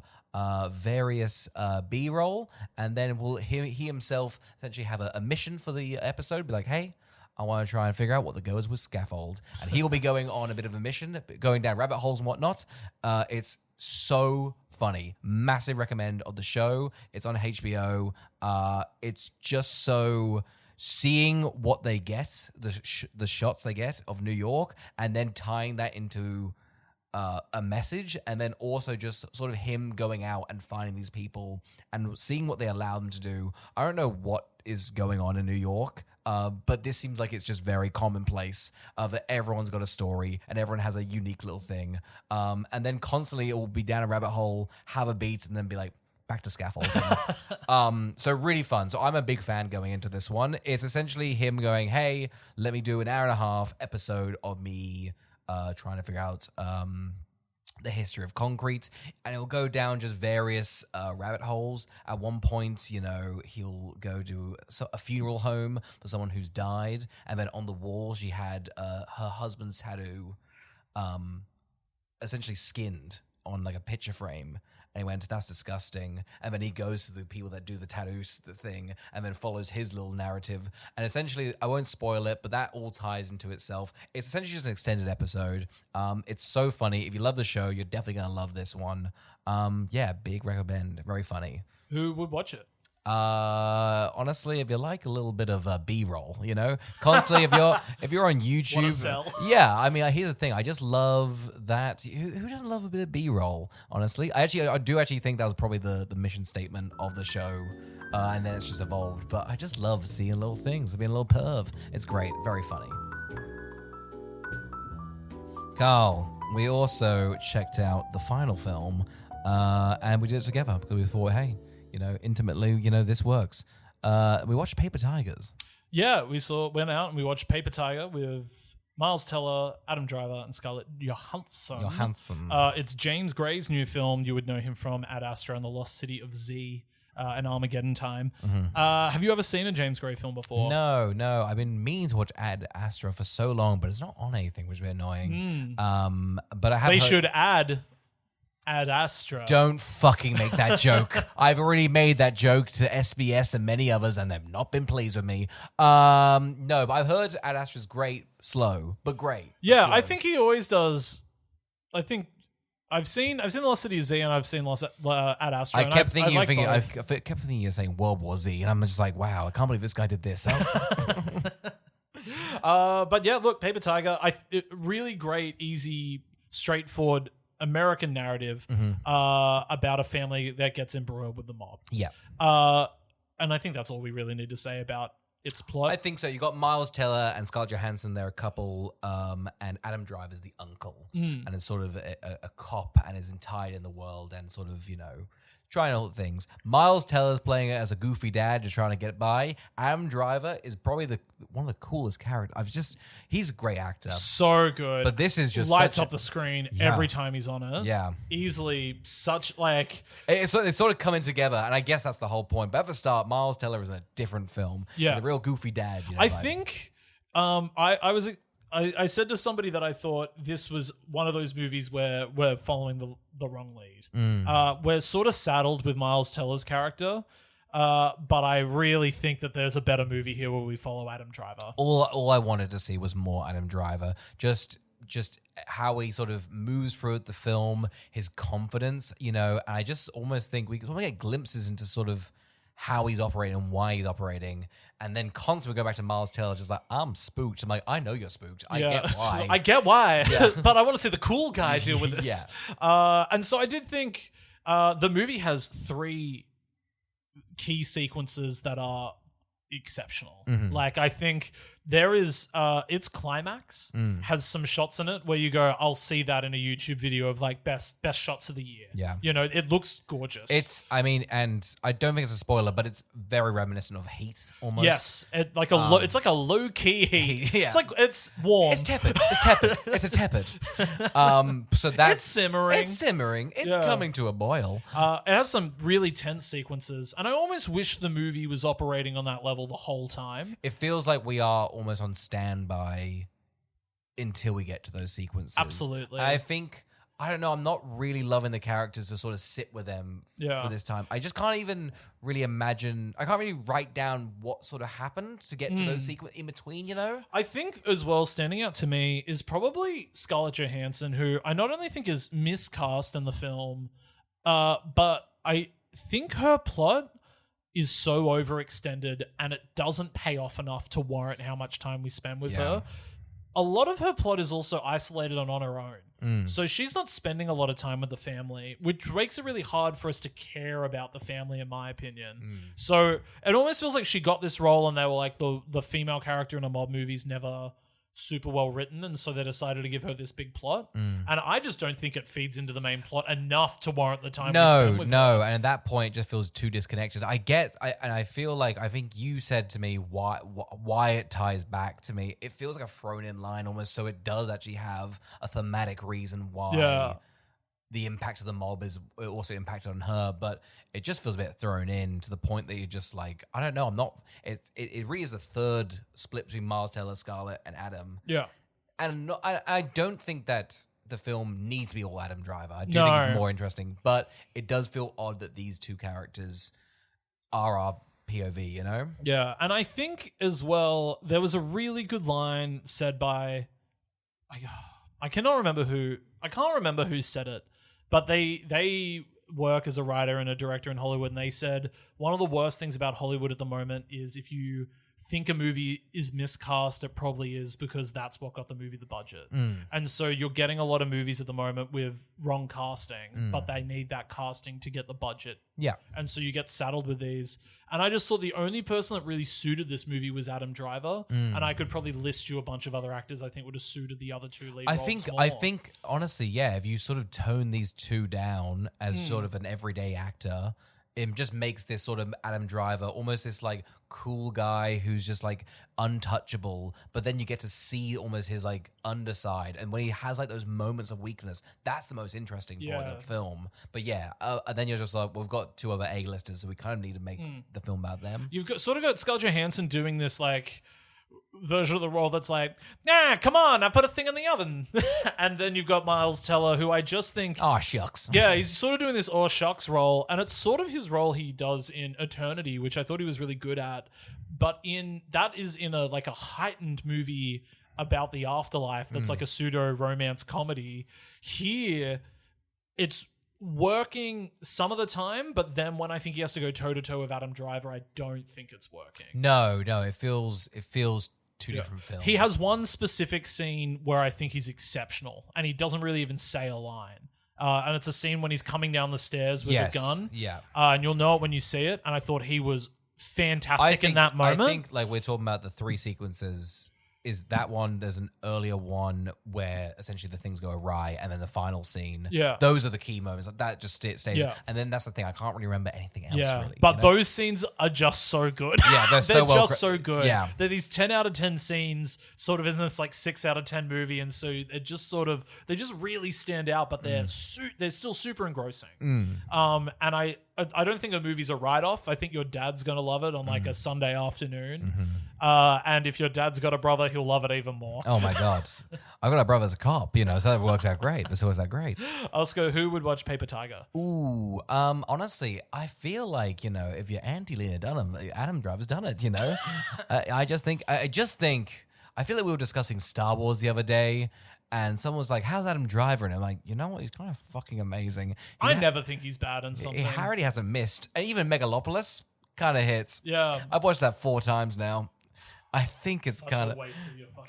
various B-roll, and then he himself essentially have a mission for the episode, be like, hey, I want to try and figure out what the goes with scaffold. And he will be going on a bit of a mission, going down rabbit holes and whatnot. It's so funny. Massive recommend of the show. It's on HBO. It's just so seeing what they get, the shots they get of New York, and then tying that into a message, and then also just sort of him going out and finding these people and seeing what they allow them to do. I don't know what is going on in New York, but this seems like it's just very commonplace that everyone's got a story and everyone has a unique little thing. And then constantly it will be down a rabbit hole, have a beat, and then be like, back to scaffolding. So really fun. So I'm a big fan going into this one. It's essentially him going, hey, let me do an hour and a half episode of me trying to figure out the history of concrete, and it'll go down just various rabbit holes. At one point, he'll go to a funeral home for someone who's died, and then on the wall she had her husband's tattoo essentially skinned on like a picture frame. And he went, that's disgusting. And then he goes to the people that do the tattoos thing and then follows his little narrative. And essentially, I won't spoil it, but that all ties into itself. It's essentially just an extended episode. It's so funny. If you love the show, you're definitely going to love this one. Big recommend. Very funny. Who would watch it? Honestly, if you like a little bit of B-roll, constantly if you're on YouTube, Wanna sell? Yeah. I mean, here's the thing. I just love that. Who doesn't love a bit of B-roll? Honestly, I do actually think that was probably the mission statement of the show, and then it's just evolved. But I just love seeing little things, being a little perv. It's great, very funny. Carl, we also checked out the final film, and we did it together because we thought, hey, intimately, this works. We watched Paper Tigers. Yeah, went out and we watched Paper Tiger with Miles Teller, Adam Driver, and Scarlett Johansson. It's James Gray's new film. You would know him from Ad Astra and the Lost City of Z and Armageddon Time. Mm-hmm. Have you ever seen a James Gray film before? No. I've been meaning to watch Ad Astra for so long, but it's not on anything, which is a bit annoying. But I have. They should add Ad Astra. Don't fucking make that joke. I've already made that joke to SBS and many others, and they've not been pleased with me. No, but I've heard Ad Astra's great, slow, but great. Yeah, slow. I think he always does. I think I've seen The Lost City of Z and I've seen Ad Astra. I kept thinking you're saying World War Z, and I'm just like, wow, I can't believe this guy did this. But yeah, look, Paper Tiger, really great, easy, straightforward American narrative about a family that gets embroiled with the mob. Yeah. And I think that's all we really need to say about its plot. I think so. You got Miles Teller and Scarlett Johansson, they're a couple, and Adam Driver's the uncle, and it's sort of a cop and is tied in the world and sort of, trying all things. Miles Teller's playing it as a goofy dad, just trying to get by. Adam Driver is probably one of the coolest characters. He's a great actor. So good. But this is just lights up the screen every time he's on it. Yeah. Easily such like... It's sort of coming together, and I guess that's the whole point. But at the start, Miles Teller is in a different film. Yeah. He's a real goofy dad. I think I said to somebody that I thought this was one of those movies where we're following the wrong lead. We're sort of saddled with Miles Teller's character, but I really think that there's a better movie here where we follow Adam Driver. All I wanted to see was more Adam Driver. Just how he sort of moves through the film, his confidence, and I just almost think we can get glimpses into sort of how he's operating and why he's operating, and then constantly go back to Miles Teller just like, I'm spooked. I'm like, I know you're spooked. I get why. I get why. But I want to see the cool guy deal with this. And so I did think the movie has 3 key sequences that are exceptional. Like, I think there is its climax has some shots in it where you go, I'll see that in a YouTube video of like best shots of the year. Yeah. You know, it looks gorgeous. And I don't think it's a spoiler, but it's very reminiscent of Heat almost. Yes. It's like a low key heat. Yeah. It's like, it's warm. It's tepid. It's a tepid. So that's It's simmering. It's simmering. It's coming to a boil. It has some really tense sequences, and I almost wish the movie was operating on that level the whole time. It feels like we are almost on standby until we get to those sequences. Absolutely. I think, I don't know, I'm not really loving the characters to sort of sit with them for this time. I just can't even really imagine, I can't really write down what sort of happened to get to those sequences in between, you know? I think as well, standing out to me is probably Scarlett Johansson, who I not only think is miscast in the film, but I think her plot is so overextended and it doesn't pay off enough to warrant how much time we spend with her. A lot of her plot is also isolated and on her own. So she's not spending a lot of time with the family, which makes it really hard for us to care about the family, in my opinion. So it almost feels like she got this role and they were like, the female character in a mob movie is never super well written, and so they decided to give her this big plot. And I just don't think it feeds into the main plot enough to warrant the time we spend with her. And at that point it just feels too disconnected. I feel like, I think you said to me why it ties back to me. It feels like a thrown in line almost, so it does actually have a thematic reason why the impact of the mob is also impacted on her, but it just feels a bit thrown in to the point that you're just like, I don't know, it really is the third split between Miles Teller, Scarlett, and Adam. Yeah. And I don't think that the film needs to be all Adam Driver. I do think it's more interesting, but it does feel odd that these 2 characters are our POV, you know? Yeah, and I think as well, there was a really good line said by, I cannot remember who, I can't remember who said it, but they work as a writer and a director in Hollywood, and they said one of the worst things about Hollywood at the moment is if you think a movie is miscast, it probably is, because that's what got the movie the budget. And so you're getting a lot of movies at the moment with wrong casting, but they need that casting to get the budget. Yeah. And so you get saddled with these. And I just thought the only person that really suited this movie was Adam Driver. And I could probably list you a bunch of other actors I think would have suited the other 2 lead roles more. I think honestly, yeah, if you sort of tone these 2 down as sort of an everyday actor, it just makes this sort of Adam Driver almost this like cool guy who's just like untouchable, but then you get to see almost his like underside, and when he has like those moments of weakness, that's the most interesting part of the film. But and then you're just like, we've got 2 other A-listers, so we kind of need to make the film about them. You've got Scarlett Johansson doing this like version of the role that's like, come on, I put a thing in the oven. And then you've got Miles Teller, who I just think, oh shucks, yeah, he's sort of doing this oh shucks role, and it's sort of his role he does in Eternity, which I thought he was really good at, but that is in a like a heightened movie about the afterlife that's like a pseudo romance comedy. Here it's working some of the time, but then when I think he has to go toe to toe with Adam Driver, I don't think it's working. No, it feels 2 different films. He has one specific scene where I think he's exceptional, and he doesn't really even say a line. And it's a scene when he's coming down the stairs with a gun. Yeah. And you'll know it when you see it. And I thought he was fantastic in that moment. I think like we're talking about the 3 sequences. Is that one, there's an earlier one where essentially the things go awry, and then the final scene. Yeah. Those are the key moments. That just stays. Yeah. And then that's the thing. I can't really remember anything else really. But those scenes are just so good. Yeah, they're so good. Yeah. They're these 10 out of 10 scenes sort of in this like 6 out of 10 movie. And so it just sort of, they just really stand out, but they're still super engrossing. And I don't think a movie's a write-off. I think your dad's going to love it on like a Sunday afternoon. And if your dad's got a brother, he'll love it even more. Oh my God. I've got a brother as a cop, so that works out great. This works out great. Oscar, who would watch Paper Tiger? Ooh, honestly, I feel like, if you're anti-Lena Dunham, Adam Driver's done it, I feel like we were discussing Star Wars the other day, and someone was like, how's Adam Driver? And I'm like, you know what? He's kind of fucking amazing. I never think he's bad in something. He already hasn't missed. And even Megalopolis, kind of hits. Yeah. I've watched that 4 times now. I think it's kind of...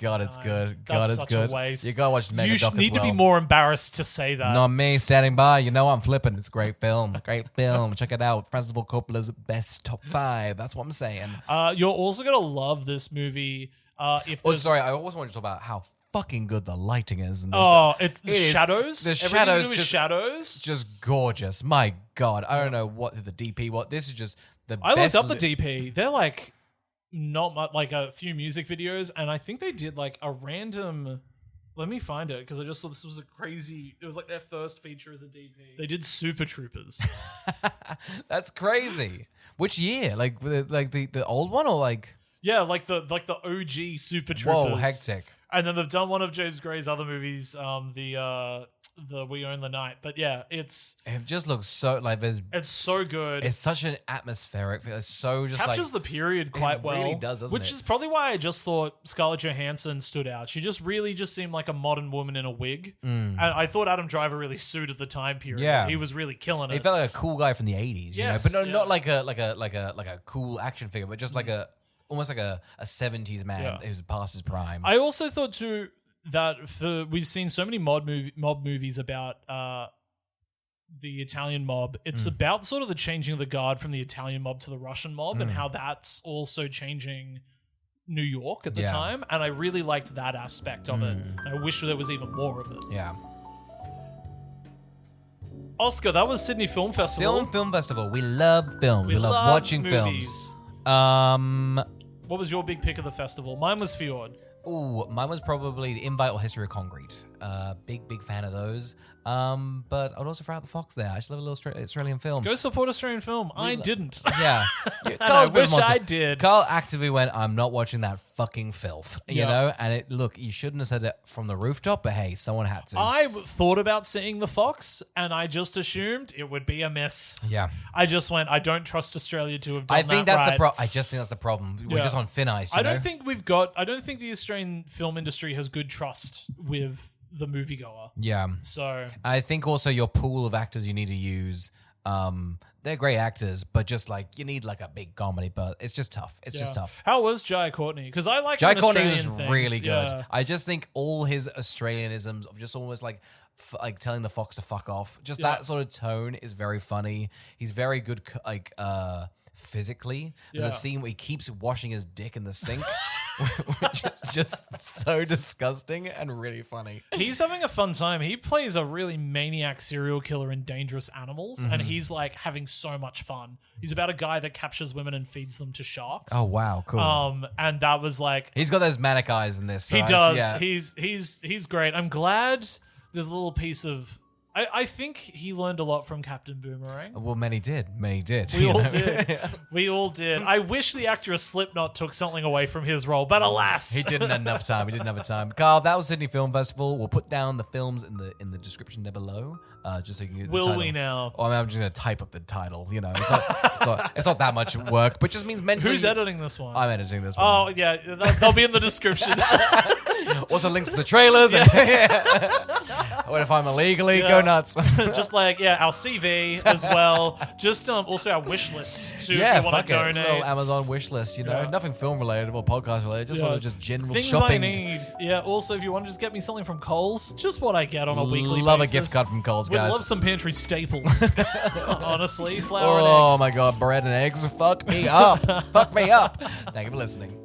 God, it's good. God, it's good. You gotta watch the Mega Doc as well. You need to be more embarrassed to say that. Not me standing by. You know I'm flipping. It's a great film. Great film. Check it out. Francis Ford Coppola's best top 5. That's what I'm saying. You're also gonna love this movie. Sorry. I also want to talk about how fucking good the lighting is in this. It's the shadows. The Everything shadows, to do with shadows. Just gorgeous. My God, I don't know what the DP. What this is just the. I best looked up the DP. They're like not much, like a few music videos, and I think they did like a random. Let me find it because I just thought this was a crazy. It was like their first feature as a DP. They did Super Troopers. That's crazy. Which year? Like the old one or like? Yeah, like the OG Super Troopers. Whoa, hectic. And then they've done one of James Gray's other movies, the We Own the Night. But yeah, it just looks so like it's so good. It's such an atmospheric. It's so just captures the period quite well. It really does, doesn't which it? is probably why I just thought Scarlett Johansson stood out. She just really just seemed like a modern woman in a wig, and I thought Adam Driver really suited the time period. Yeah, he was really killing it. He felt like a cool guy from the 80s, yes, you know, but not like a cool action figure, but just like almost like a 70s man who's past his prime. I also thought too that we've seen so many mob movies about the Italian mob. It's about sort of the changing of the guard from the Italian mob to the Russian mob and how that's also changing New York at the time. And I really liked that aspect of it. And I wish there was even more of it. Yeah. Oscar, that was Sydney Film Festival. Sydney Film Festival. We love film. We love watching movies. films. What was your big pick of the festival? Mine was Fjord. Ooh, mine was probably The Invite or History of Concrete. Big fan of those. But I'd also throw out The Fox there. I just love a little Australian film. Go support Australian film. I didn't. Yeah. I wish I did. Carl actively went, I'm not watching that fucking filth. You know? And look, you shouldn't have said it from the rooftop, but hey, someone had to. I thought about seeing The Fox, and I just assumed it would be a miss. Yeah. I just went, I don't trust Australia to have done that. I just think that's the problem. We're just on thin ice. I don't think the Australian film industry has good trust with the moviegoer. Yeah. So I think also your pool of actors you need to use, they're great actors, but just like you need like a big comedy, but it's just tough. It's just tough. How was Jai Courtney? Because I like Jai Courtney was things. really good. Yeah. I just think all his Australianisms of just almost like telling the fox to fuck off, just that sort of tone is very funny. He's very good physically. There's a scene where he keeps washing his dick in the sink, which is just so disgusting and really funny. He's having a fun time. He plays a really maniac serial killer in Dangerous Animals, and he's like having so much fun. He's about a guy that captures women and feeds them to sharks. Oh wow, cool. And that was like he's got those manic eyes in this. So he does. Yeah. He's great. I'm glad there's a little piece of. I think he learned a lot from Captain Boomerang. Well, many did. We all did. We all did. I wish the actor of Slipknot took something away from his role, but alas, he didn't have enough time. Carl, that was Sydney Film Festival. We'll put down the films in the description there below, just so you can get the title. Will we now? Oh, I'm just gonna type up the title. You know, it's not that much work, but just means mentally. Who's editing this one? I'm editing this one. Oh yeah, they'll be in the description. Also links to the trailers. What if I'm illegally? Go nuts. Just like our CV as well. Just also our wish list too. if you want to donate. A little Amazon wish list. You know, nothing film related or podcast related. Just sort of just general things shopping. I need. Yeah. Also, if you want to just get me something from Coles, just what I get on a weekly basis. Love a gift card from Coles, guys. Would love some pantry staples. Honestly, flour and eggs. Oh my god, bread and eggs. Fuck me up. Fuck me up. Thank you for listening.